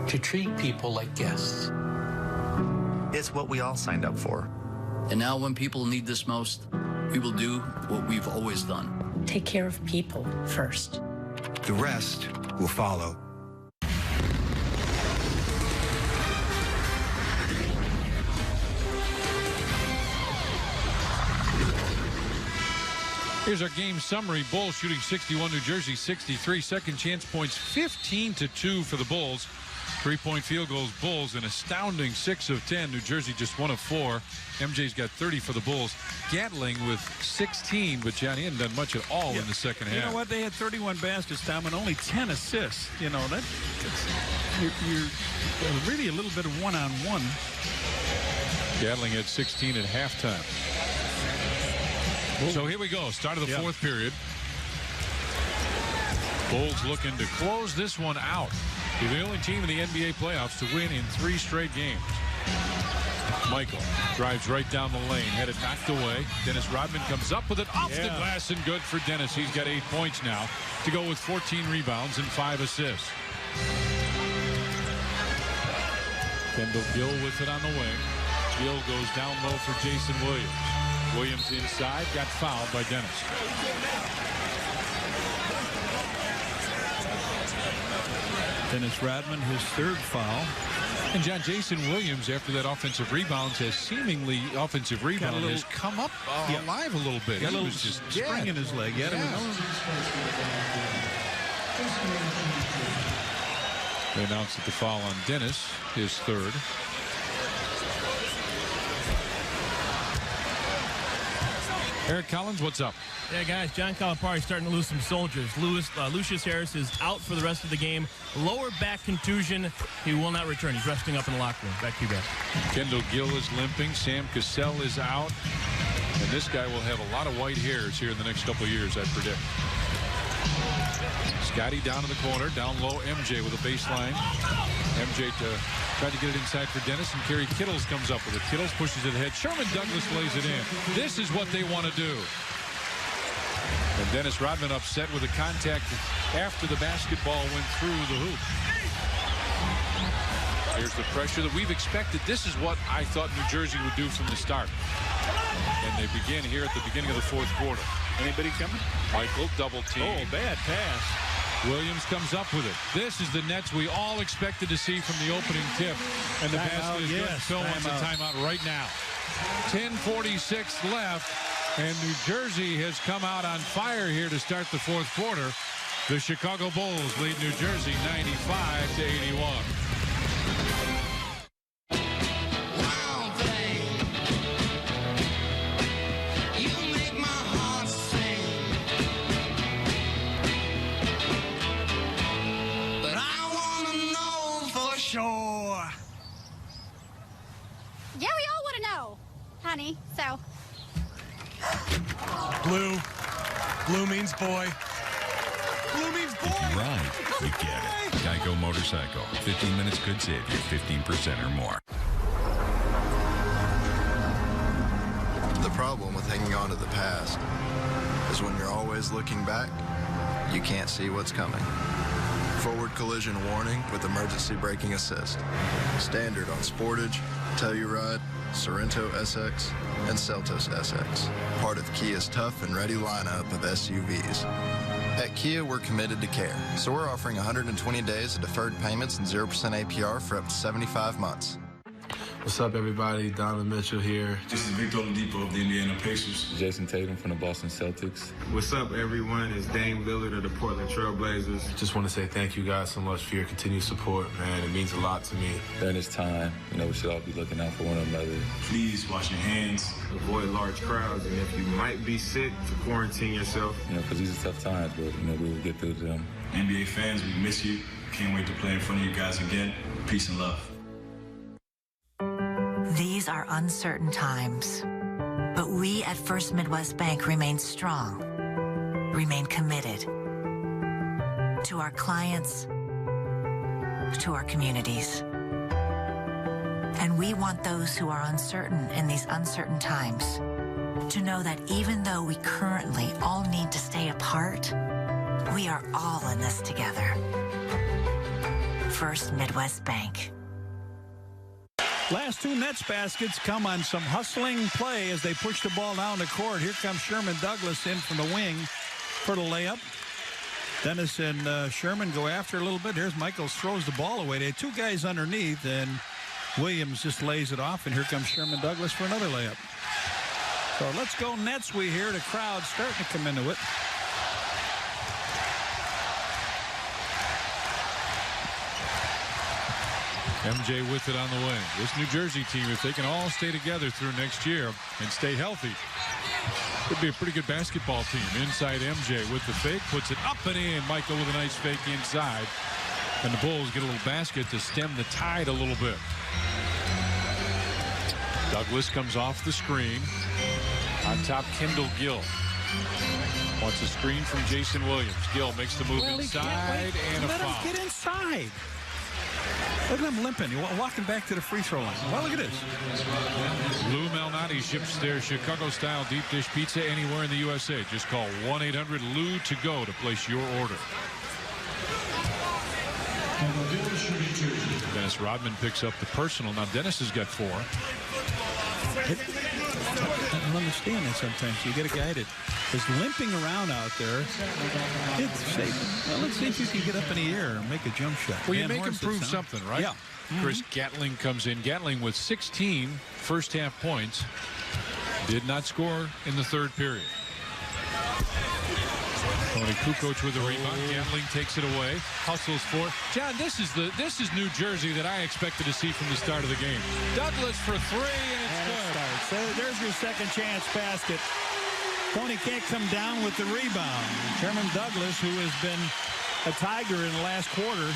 To treat people like guests. It's what we all signed up for. And now when people need this most, we will do what we've always done. Take care of people first. The rest will follow. Here's our game summary. Bulls shooting 61, New Jersey 63. Second chance points 15-2 for the Bulls. 3-point field goals, Bulls, an astounding 6 of 10. New Jersey just 1 of 4. MJ's got 30 for the Bulls. Gatling with 16, but Johnny hadn't done much at all in the second half. You know what? They had 31 baskets, Tom, and only 10 assists. You know, you're really a little bit of one-on-one. Gatling had 16 at halftime. So here we go. Start of the fourth period. Bulls looking to close this one out. They're the only team in the NBA playoffs to win in 3 straight games. Michael drives right down the lane, had it knocked away. Dennis Rodman comes up with it off the glass and good for Dennis. He's got 8 points now to go with 14 rebounds and 5 assists. Kendall Gill with it on the wing. Gill goes down low for Jason Williams. Williams inside, got fouled by Dennis. Dennis Rodman, his 3rd foul. And John, Jason Williams, after that offensive rebound, has seemingly has come up alive a little bit. He was just spring in his leg. They announced that the foul on Dennis, his 3rd. Eric Collins, what's up? Yeah, guys, John Calipari starting to lose some soldiers. Lucius Harris is out for the rest of the game. Lower back contusion. He will not return. He's resting up in the locker room. Back to you guys. Kendall Gill is limping. Sam Cassell is out. And this guy will have a lot of white hairs here in the next couple of years, I predict. Scotty down in the corner. Down low, MJ with a baseline. MJ tried to get it inside for Dennis, and Kerry Kittles comes up with it. Kittles pushes it ahead. Sherman Douglas lays it in. This is what they want to do. And Dennis Rodman upset with a contact after the basketball went through the hoop. Here's the pressure that we've expected. This is what I thought New Jersey would do from the start. And they begin here at the beginning of the 4th quarter. Anybody coming? Michael, double team. Oh, bad pass. Williams comes up with it. This is the Nets we all expected to see from the opening tip. And the basket is good. Phil wants a timeout right now. 10:46 left. And New Jersey has come out on fire here to start the 4th quarter. The Chicago Bulls lead New Jersey 95-81. Yeah, we all want to know, honey, so. Blue. Blue means boy. Blue means boy. Right. We get it. Geico Motorcycle. 15 minutes could save you 15% or more. The problem with hanging on to the past is when you're always looking back, you can't see what's coming. Forward collision warning with emergency braking assist. Standard on Sportage, Telluride, Sorento SX, and Seltos SX. Part of Kia's tough and ready lineup of SUVs. At Kia, we're committed to care, so we're offering 120 days of deferred payments and 0% APR for up to 75 months. What's up, everybody? Donovan Mitchell here. This is Victor Oladipo of the Indiana Pacers. Jason Tatum from the Boston Celtics. What's up, everyone? It's Dame Lillard of the Portland Trail Blazers. Just want to say thank you guys so much for your continued support, man. It means a lot to me. During this time, we should all be looking out for one another. Please wash your hands. Avoid large crowds, and if you might be sick, to quarantine yourself. Because these are tough times, but, we will get through them. NBA fans, we miss you. Can't wait to play in front of you guys again. Peace and love. These are uncertain times, but we at First Midwest Bank remain strong, remain committed to our clients, to our communities. And we want those who are uncertain in these uncertain times to know that even though we currently all need to stay apart, we are all in this together. First Midwest Bank. Last two Nets baskets come on some hustling play as they push the ball down the court. Here comes Sherman Douglas in from the wing for the layup. Dennis and Sherman go after a little bit. Here's Michaels, throws the ball away. They had two guys underneath, and Williams just lays it off, and here comes Sherman Douglas for another layup. So let's go Nets, we hear. The crowd starting to come into it. MJ with it on the wing. This New Jersey team, if they can all stay together through next year and stay healthy, could be a pretty good basketball team. Inside MJ with the fake, puts it up and in. Michael with a nice fake inside. And the Bulls get a little basket to stem the tide a little bit. Douglas comes off the screen. On top, Kendall Gill. Wants a screen from Jason Williams. Gill makes the move inside and a foul. Let him get inside. Look at him limping. He's walking back to the free throw line. Well, look at this. Lou Malnati ships their Chicago-style deep dish pizza anywhere in the USA. Just call 1-800-LOU-TO-GO to place your order. Dennis Rodman picks up the personal. Now, Dennis has got 4. I don't understand that sometimes. You get a guy that is limping around out there. Let's see if you can get up in the air and make a jump shot. Well, you make him prove something, right? Yeah. Chris Gatling comes in. Gatling with 16 first-half points. Did not score in the third period. Tony Kukoc with a rebound. Gatling takes it away. Hustles for John. This is New Jersey that I expected to see from the start of the game. Douglas for 3, and it's good. So there's your second chance basket. Tony can't come down with the rebound. Sherman Douglas, who has been a Tiger in the last quarter.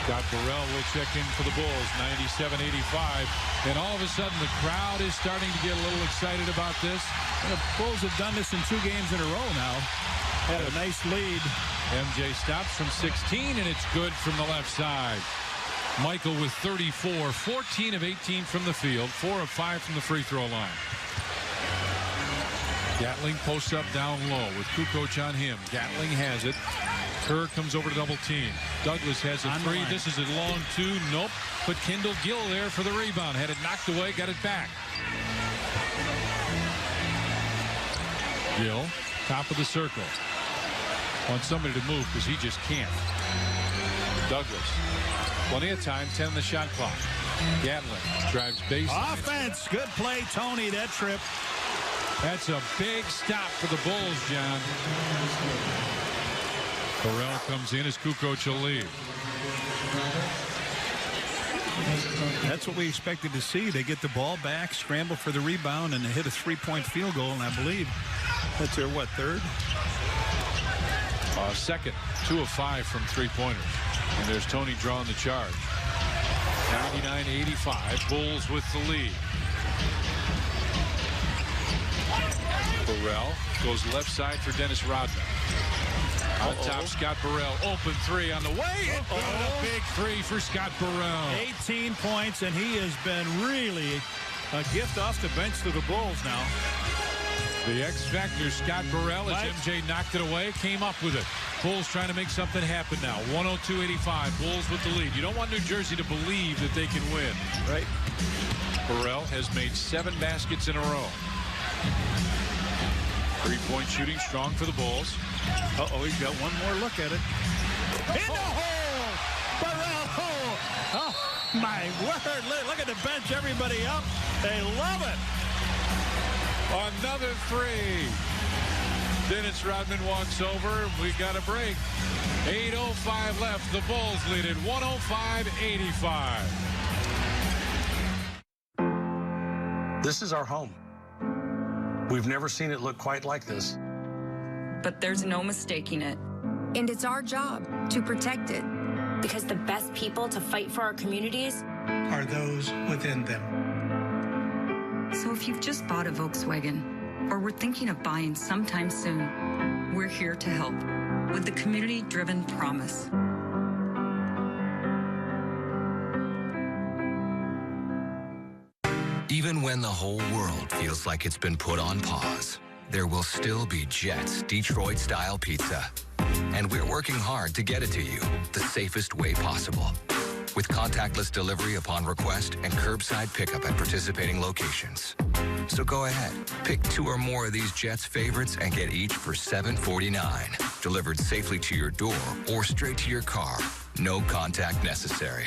Scott Burrell will check in for the Bulls, 97-85. And all of a sudden, the crowd is starting to get a little excited about this. The Bulls have done this in 2 games in a row now. Had a nice lead. MJ stops from 16, and it's good from the left side. Michael with 34, 14 of 18 from the field, 4 of 5 from the free throw line. Gatling posts up down low with Kukoc on him. Gatling has it. Kerr comes over to double team. Douglas has a 3. This is a long 2. Nope. But Kendall Gill there for the rebound. Had it knocked away, got it back. Gill, top of the circle. Wants somebody to move because he just can't. Douglas. Plenty of time, 10 on the shot clock. Gatling drives base. Offense. Good play, Tony, that trip. That's a big stop for the Bulls, John. Burrell comes in as Kukoc will leave. That's what we expected to see. They get the ball back, scramble for the rebound, and they hit a 3-point field goal, and I believe that's their, third? Second. 2 of 5 from 3-pointers. And there's Tony drawing the charge. 99-85. Bulls with the lead. Burrell goes left side for Dennis Rodman. On top, Scott Burrell. Open 3 on the way. A big 3 for Scott Burrell. 18 points, and he has been really a gift off the bench to the Bulls now. The X factor, Scott Burrell, as MJ knocked it away, came up with it. Bulls trying to make something happen now. 102-85. Bulls with the lead. You don't want New Jersey to believe that they can win. Right. Burrell has made 7 baskets in a row. 3-point shooting strong for the Bulls. Uh-oh, he's got one more look at it. In the hole! Burrell hole! Oh, My word, look at the bench, everybody up. They love it. Another three. Dennis Rodman walks over. We got a break. 8:05 left. The Bulls lead it 105-85. This is our home. We've never seen it look quite like this. But there's no mistaking it. And it's our job to protect it. Because the best people to fight for our communities are those within them. So if you've just bought a Volkswagen or were thinking of buying sometime soon, we're here to help with the community-driven promise. Even when the whole world feels like it's been put on pause, there will still be Jets Detroit-style pizza. And we're working hard to get it to you the safest way possible. With contactless delivery upon request and curbside pickup at participating locations. So go ahead, pick 2 or more of these Jets favorites and get each for $7.49. Delivered safely to your door or straight to your car. No contact necessary.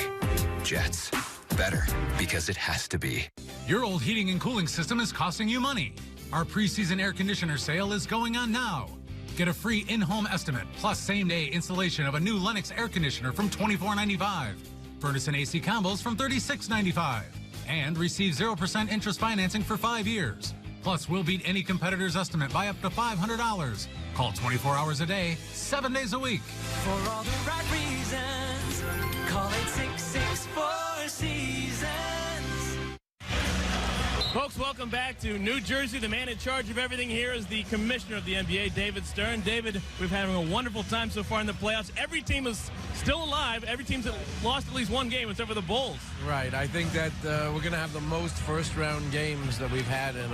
Jets. Better because it has to be. Your old heating and cooling system is costing you money. Our preseason air conditioner sale is going on now. Get a free in-home estimate plus same-day installation of a new Lennox air conditioner from $24.95. Furnace and AC combos from $36.95. And receive 0% interest financing for 5 years. Plus, we'll beat any competitor's estimate by up to $500. Call 24 hours a day, 7 days a week. For all the right reasons, call 866-4Seasons. Folks, welcome back to New Jersey. The man in charge of everything here is the commissioner of the NBA, David Stern. David, we've had a wonderful time so far in the playoffs. Every team is still alive. Every team's lost at least one game except for the Bulls. Right. I think that we're going to have the most first-round games that we've had in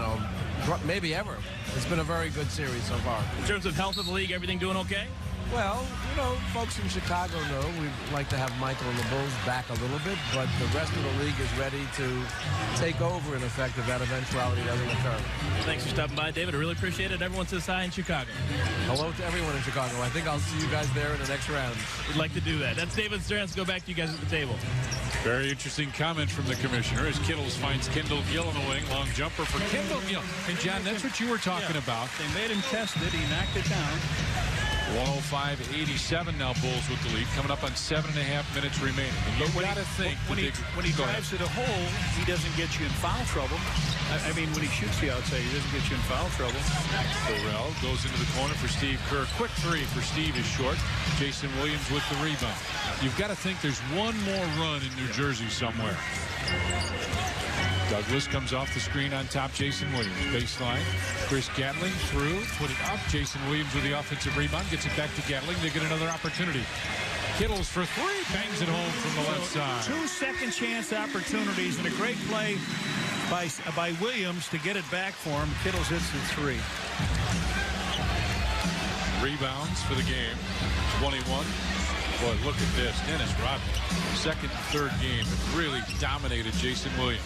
maybe ever. It's been a very good series so far. In terms of health of the league, everything doing okay? Well, you know, folks in Chicago know we'd like to have Michael and the Bulls back a little bit, but the rest of the league is ready to take over, in effect, if that eventuality doesn't occur. Thanks for stopping by, David. I really appreciate it. Everyone says hi in Chicago. Hello to everyone in Chicago. I think I'll see you guys there in the next round. We'd like to do that. That's David Stern. Let's go back to you guys at the table. Very interesting comment from the commissioner as Kittles finds Kendall Gill in the wing. Long jumper for Kendall Gill. And, John, that's what you were talking about. They made him test it. He knocked it down. 105-87 now, Bulls with the lead, coming up on 7.5 minutes remaining. And you've got to think when he drives to the hole, he doesn't get you in foul trouble. I mean, when he shoots the outside, he doesn't get you in foul trouble. Burrell goes into the corner for Steve Kerr. Quick three for Steve is short. Jason Williams with the rebound. You've got to think there's one more run in New Jersey somewhere. Douglas comes off the screen on top. Jason Williams, baseline. Chris Gatling through, put it up. Jason Williams with the offensive rebound, gets it back to Gatling. They get another opportunity. Kittles for three, bangs it home from the left side. 2 second chance opportunities and a great play by Williams to get it back for him. Kittles hits the 3. Rebounds for the game, 21. Boy, look at this. Dennis Rodman, second and third game, really dominated Jason Williams.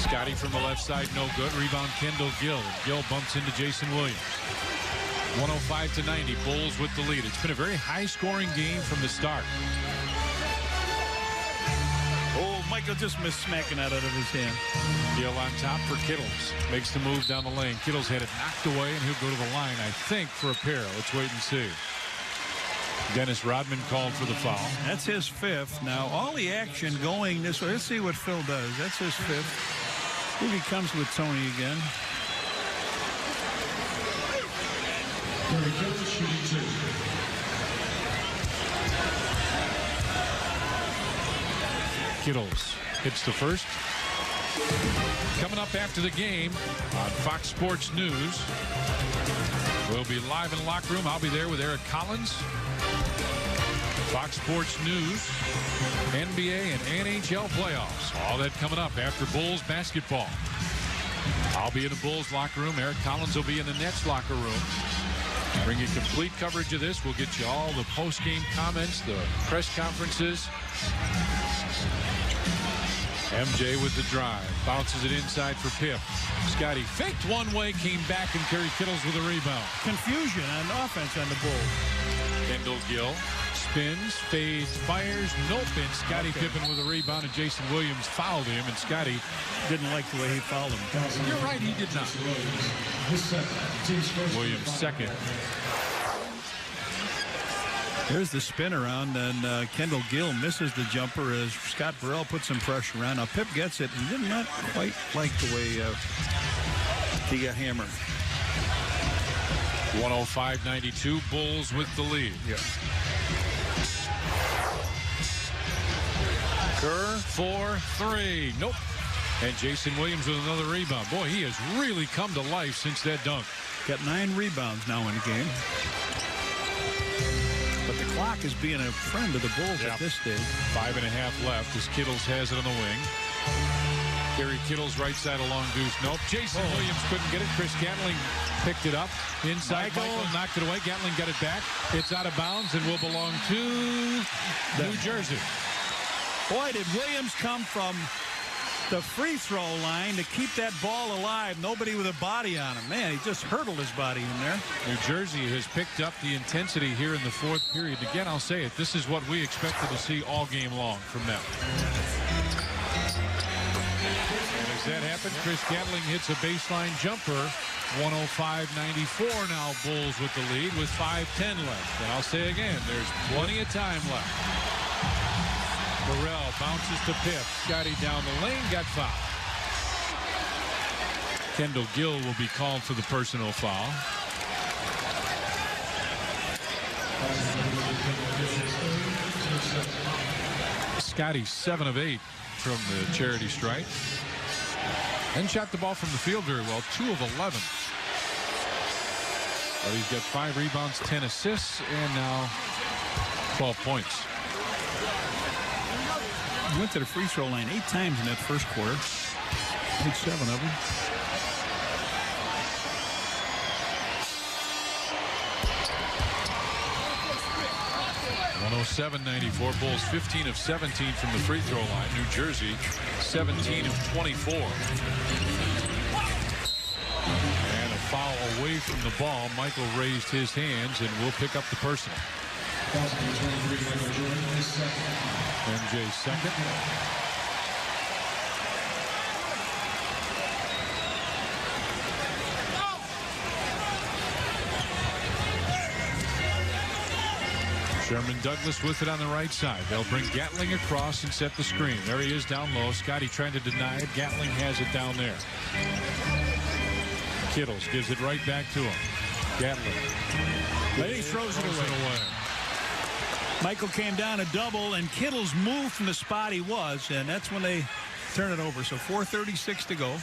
Scotty from the left side, no good. Rebound, Kendall Gill. Gill bumps into Jason Williams. 105-90, Bulls with the lead. It's been a very high-scoring game from the start. Oh, Michael just missed smacking that out of his hand. Gill on top for Kittles. Makes the move down the lane. Kittles had it knocked away, and he'll go to the line, I think, for a pair. Let's wait and see. Dennis Rodman called for the foul. That's his 5th. Now, all the action going this way. Let's see what Phil does. That's his 5th. Here he comes with Tony again. Kittles hits the first. Coming up after the game on Fox Sports News. We'll be live in the locker room. I'll be there with Eric Collins. Fox Sports News, NBA and NHL playoffs. All that coming up after Bulls basketball. I'll be in the Bulls locker room. Eric Collins will be in the Nets locker room. Bring you complete coverage of this. We'll get you all the post-game comments, the press conferences. MJ with the drive. Bounces it inside for Pip. Scotty faked one way, came back, and Kerry Kittles with a rebound. Confusion on offense on the Bulls. Kendall Gill spins, fades, fires, nope, and Scottie Pippen with a rebound, and Jason Williams fouled him, and Scottie didn't like the way he fouled him. You're right, he did not. Williams second. There's the spin around, and Kendall Gill misses the jumper as Scott Burrell puts some pressure around. Now Pip gets it and did not quite like the way he got hammered. 105-92, Bulls with the lead. Yeah. Kerr for three. Nope. And Jason Williams with another rebound. Boy, he has really come to life since that dunk. Got 9 rebounds now in the game. But the clock is being a friend of the Bulls at this stage. 5.5 left as Kittles has it on the wing. Kerry Kittles right side along deuce. Nope. Jason Williams couldn't get it. Chris Gatling picked it up. Inside Michael knocked it away. Gatling got it back. It's out of bounds and will belong to New Jersey. Boy, did Williams come from the free throw line to keep that ball alive. Nobody with a body on him. Man, he just hurdled his body in there. New Jersey has picked up the intensity here in the fourth period. Again, I'll say it. This is what we expected to see all game long from them. And as that happens, Chris Gatling hits a baseline jumper. 105-94 now, Bulls with the lead with 5:10 left. And I'll say again, there's plenty of time left. Burrell bounces to Pip. Scottie down the lane, got fouled. Kendall Gill will be called for the personal foul. Scottie 7 of 8 from the charity stripe. And shot the ball from the field very well, 2 of 11. Well, he's got 5 rebounds, 10 assists, and now 12 points. He went to the free throw line 8 times in that first quarter. Hit 7 of them. .107-94. Bulls 15 of 17 from the free throw line. New Jersey 17 of 24. And a foul away from the ball. Michael raised his hands and will pick up the personal. MJ second. Sherman Douglas with it on the right side. They'll bring Gatling across and set the screen. There he is down low. Scottie trying to deny it. Gatling has it down there. Kittles gives it right back to him. Gatling. But he throws it away. Michael came down a double, and Kittles moved from the spot he was, and that's when they turn it over. So 4:36 to go.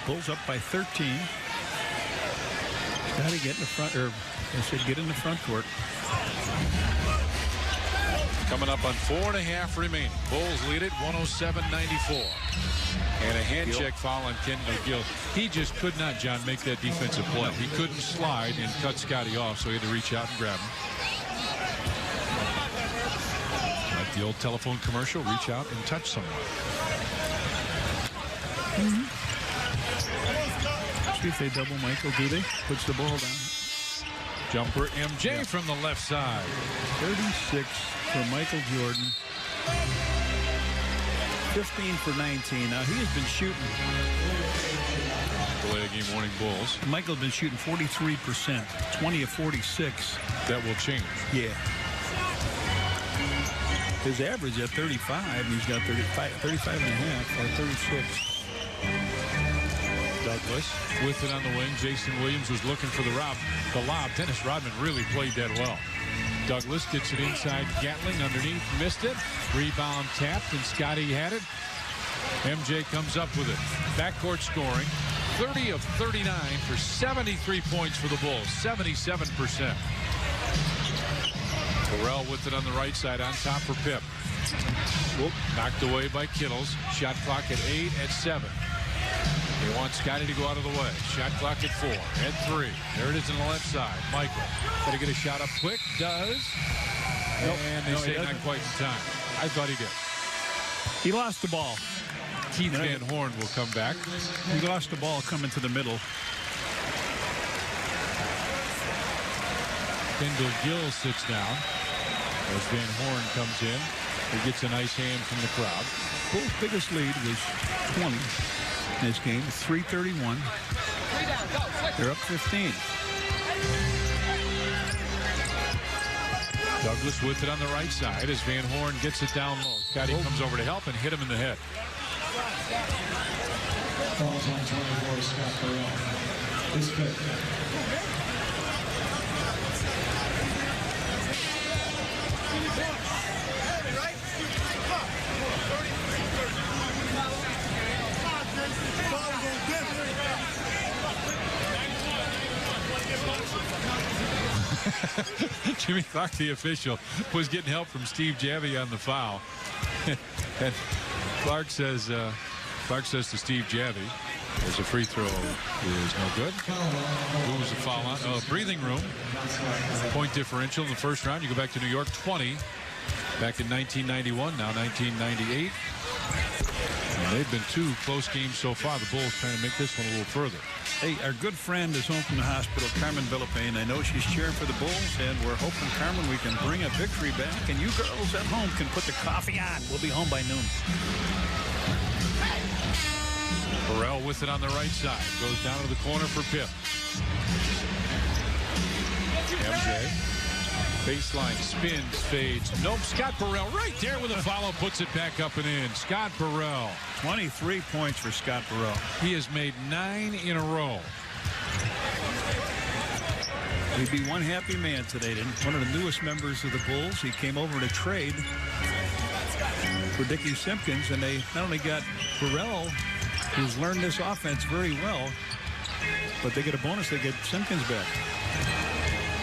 Bulls up by 13. Got to get in the front, or I said get in the front court. Coming up on 4.5 remaining. Bulls lead it 107-94. And a hand check foul on Kendall Gill. He just could not, John, make that defensive play. He couldn't slide and cut Scottie off, so he had to reach out and grab him. Like the old telephone commercial, reach out and touch someone. See if they double Michael, do they? Puts the ball down. Jumper MJ from the left side. 36 for Michael Jordan. 15 for 19. Now he has been shooting. Delay game warning Bulls. Michael's been shooting 43%, 20 of 46. That will change. Yeah. His average at 35, he's got 35 and a half, or 36. Douglas with it on the wing. Jason Williams was looking for the lob. Dennis Rodman really played that well. Douglas gets it inside. Gatling underneath, missed it. Rebound tapped, and Scottie had it. MJ comes up with it. Backcourt scoring. 30 of 39 for 73 points for the Bulls. 77%. Burrell with it on the right side, on top for Pip. Whoop, knocked away by Kittles. Shot clock at 8 at 7. They want Scottie to go out of the way. Shot clock at 4 at 3. There it is on the left side. Michael got to get a shot up quick. Does. Nope. And they say not quite in time. I thought he did. He lost the ball. Keith Van Horn will come back. He lost the ball coming to the middle. Kendall Gill sits down. As Van Horn comes in, he gets a nice hand from the crowd. Bulls' biggest lead was 20 in this game. 3:31. They're up 15. Douglas with it on the right side as Van Horn gets it down low. Scotty comes over to help and hit him in the head. Falls on 24, Scott Burrell. This pick. Jimmy Clark, the official, was getting help from Steve Javie on the foul. And Clark says to Steve Javie, there's a free throw is no good. Who was the foul on? Oh, breathing room. Point differential in the first round. You go back to New York, 20. Back in 1991, now 1998. And they've been 2 close games so far. The Bulls trying to make this one a little further. Hey, our good friend is home from the hospital, Carmen Villapain. I know she's cheering for the Bulls, and we're hoping, Carmen, we can bring a victory back, and you girls at home can put the coffee on. We'll be home by noon. Burrell with it on the right side. Goes down to the corner for Pip. MJ. Baseline spins, fades. Nope. Scott Burrell right there with a follow. Puts it back up and in. Scott Burrell. 23 points for Scott Burrell. He has made 9 in a row. He'd be one happy man today. One of the newest members of the Bulls. He came over to trade for Dickie Simpkins, and they not only got Burrell, who's learned this offense very well, but they get a bonus. They get Simpkins back.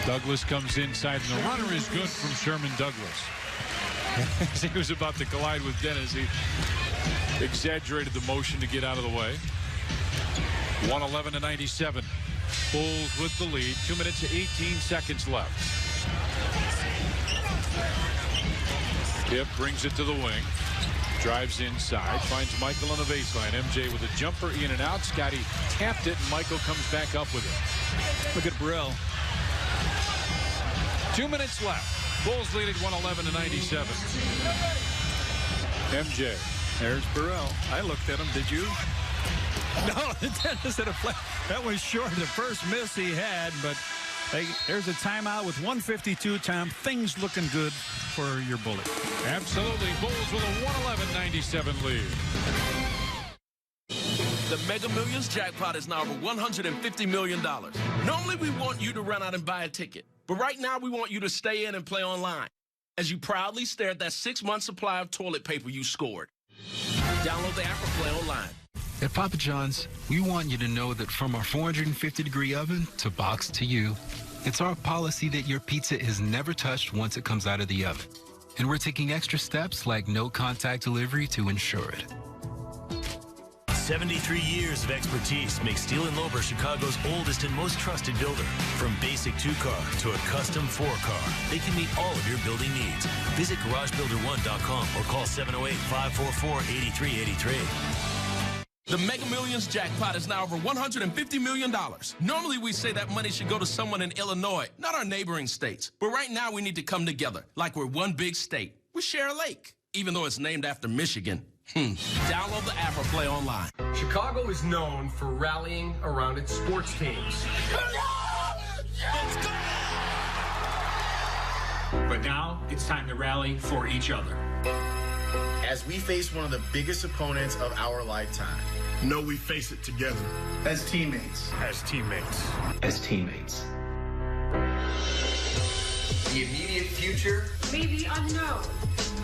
Douglas comes inside, and the runner is good from Sherman Douglas. As he was about to collide with Dennis, he exaggerated the motion to get out of the way. 111-97. Bulls with the lead. 2 minutes and 18 seconds left. Pip brings it to the wing. Drives inside. Finds Michael on the baseline. MJ with a jumper in and out. Scotty tapped it, and Michael comes back up with it. Look at Burrell. 2 minutes left. Bulls lead at 111-97. MJ. There's Burrell. I looked at him. Did you? No, Dennis had a play. That was short. The first miss he had, but hey, there's a timeout with 1:52 time. Things looking good for your Bullet. Absolutely. Bulls with a 111-97 lead. The Mega Millions jackpot is now over $150 million. Normally, we want you to run out and buy a ticket. But right now, we want you to stay in and play online as you proudly stare at that 6-month supply of toilet paper you scored. Download the app or play online. At Papa John's, we want you to know that from our 450-degree oven to box to you, it's our policy that your pizza is never touched once it comes out of the oven. And we're taking extra steps like no contact delivery to ensure it. 73 years of expertise makes Steel & Lober Chicago's oldest and most trusted builder. From basic 2-car to a custom 4-car, they can meet all of your building needs. Visit GarageBuilder1.com or call 708-544-8383. The Mega Millions jackpot is now over $150 million. Normally, we say that money should go to someone in Illinois, not our neighboring states. But right now, we need to come together like we're one big state. We share a lake, even though it's named after Michigan. Download the app or play online. Chicago is known for rallying around its sports teams. But now it's time to rally for each other. As we face one of the biggest opponents of our lifetime. No, we face it together. As teammates. As teammates. As teammates. The immediate future may be unknown.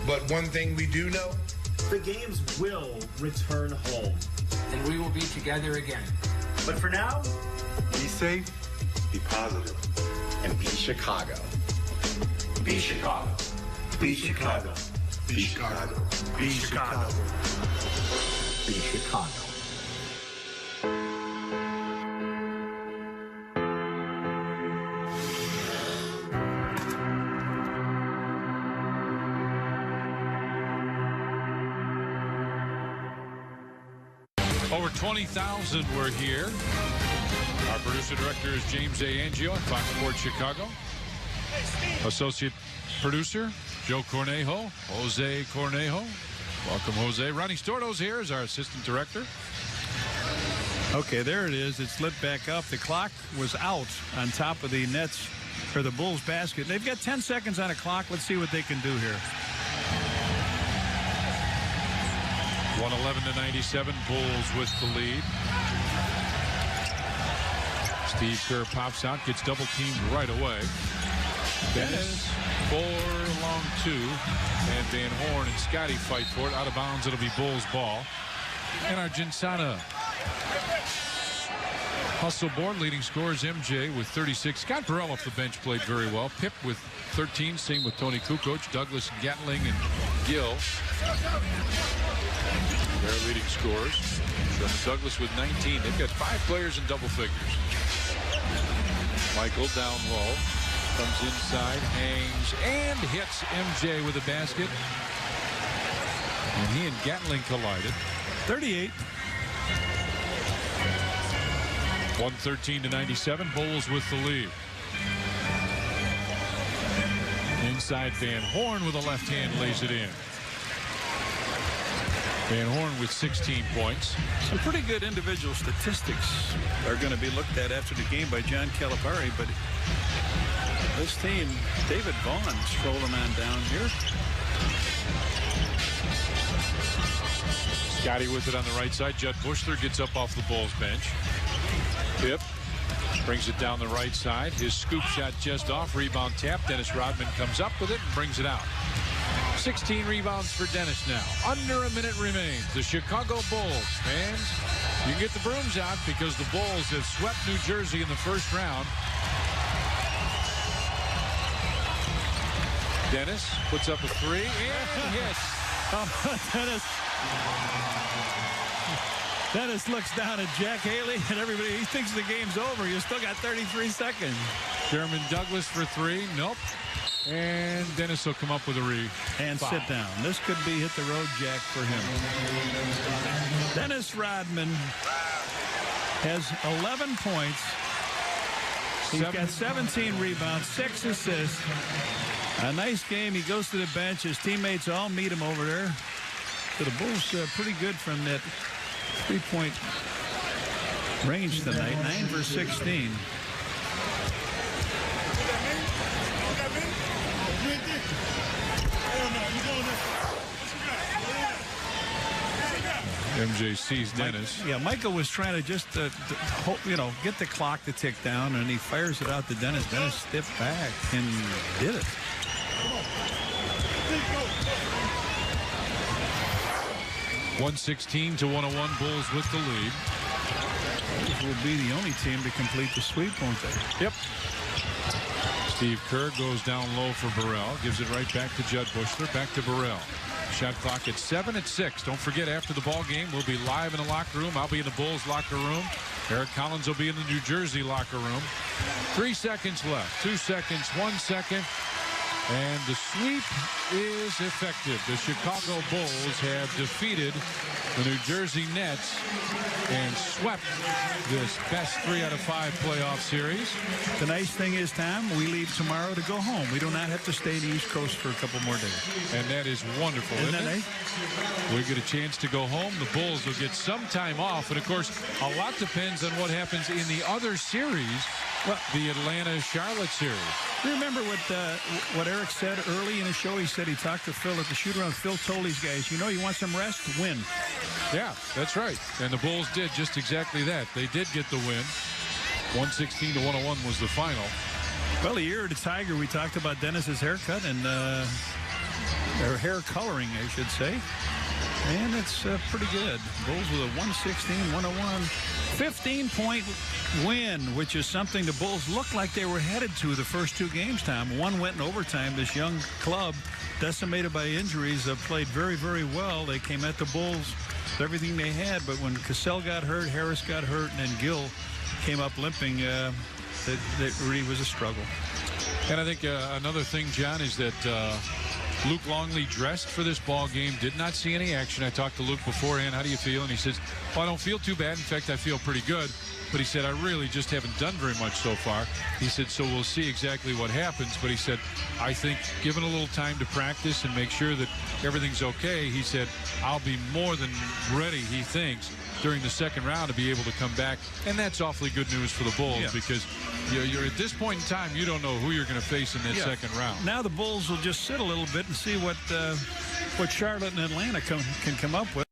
But one thing we do know, the games will return home. And we will be together again. But for now, be safe, be positive, and be Chicago. Be Chicago. Be Chicago. Be Chicago. Be Chicago. Be Chicago. Over 20,000 were here. Our producer director is James A. Angio at Fox Sports Chicago. Associate producer Joe Cornejo, Jose Cornejo. Welcome, Jose. Ronnie Stordo's here as our assistant director. Okay, there it is. It's lit back up. The clock was out on top of the Nets, or the Bulls basket. They've got 10 seconds on a clock. Let's see what they can do here. 111-97, Bulls with the lead. Steve Kerr pops out, gets double teamed right away. Dennis, 4 along 2, and Van Horn and Scotty fight for it. Out of bounds, it'll be Bulls ball. And Argentina. Hustle board, leading scorers MJ with 36. Scott Burrell off the bench played very well. Pip with 13, same with Tony Kukoc, Douglas, Gatling, and Gill. They're leading scorers. Sherman Douglas with 19. They've got 5 players in double figures. Michael down low. Comes inside, hangs, and hits MJ with a basket. And he and Gatling collided. 38. 113-97. Bulls with the lead. Inside, Van Horn with a left hand lays it in. Van Horn with 16 points. Some pretty good individual statistics are going to be looked at after the game by John Calipari, but this team, David Vaughn strolling on down here. Scotty with it on the right side. Judd Bushler gets up off the Bulls bench. Pip brings it down the right side. His scoop shot just off. Rebound tap. Dennis Rodman comes up with it and brings it out. 16 rebounds for Dennis now. Under a minute remains. The Chicago Bulls. Fans, you can get the brooms out because the Bulls have swept New Jersey in the first round. Dennis puts up a 3 and hits. Dennis looks down at Jack Haley and everybody. He thinks the game's over. You still got 33 seconds. Sherman Douglas for 3. Nope. And Dennis will come up with a and foul. Sit down. This could be hit the road jack for him. Dennis Rodman has 11 points. He's got 17 rebounds, 6 assists. A nice game. He goes to the bench. His teammates all meet him over there. So the Bulls pretty good from that 3-point range tonight. 9 for 16. MJ sees Dennis. Michael was trying to just, get the clock to tick down, and he fires it out to Dennis. Dennis stiff back and did it. (116-101) Bulls with the lead. Bulls will be the only team to complete the sweep, won't they? Yep. Steve Kerr goes down low for Burrell. Gives it right back to Judd Bushler. Back to Burrell. Shot clock at 7 at 6. Don't forget, after the ball game, we'll be live in the locker room. I'll be in the Bulls locker room. Eric Collins will be in the New Jersey locker room. 3 seconds left. 2 seconds. 1 second. And the sweep is effective. The Chicago Bulls have defeated the New Jersey Nets and swept this best 3 out of 5 playoff series. The nice thing is, Tom, we leave tomorrow to go home. We do not have to stay in the East Coast for a couple more days. And that is wonderful, isn't it? We get a chance to go home. The Bulls will get some time off. And, of course, a lot depends on what happens in the other series, the Atlanta-Charlotte series. You remember what Eric said early in the show? He said he talked to Phil at the shoot-around. Phil told these guys, you want some rest? Win. Yeah, that's right. And the Bulls did just exactly that. They did get the win. 116-101 was the final. Well, a year of the Tiger, we talked about Dennis's haircut and their hair coloring, I should say. And it's pretty good. Bulls with a 116-101. 15-point win, which is something the Bulls looked like they were headed to the first 2 games, Tom. One went in overtime. This young club, decimated by injuries, played very, very well. They came at the Bulls with everything they had, but when Cassell got hurt, Harris got hurt, and then Gill came up limping, that really was a struggle. And I think another thing, John, is that Luke Longley dressed for this ball game, did not see any action. I talked to Luke beforehand. How do you feel? And he says, well, I don't feel too bad. In fact, I feel pretty good. But he said, I really just haven't done very much so far. He said, so we'll see exactly what happens. But he said, I think given a little time to practice and make sure that everything's okay, he said, I'll be more than ready, he thinks, during the second round to be able to come back. And that's awfully good news for the Bulls because you're at this point in time, you don't know who you're going to face in this second round. Now the Bulls will just sit a little bit and see what Charlotte and Atlanta can come up with.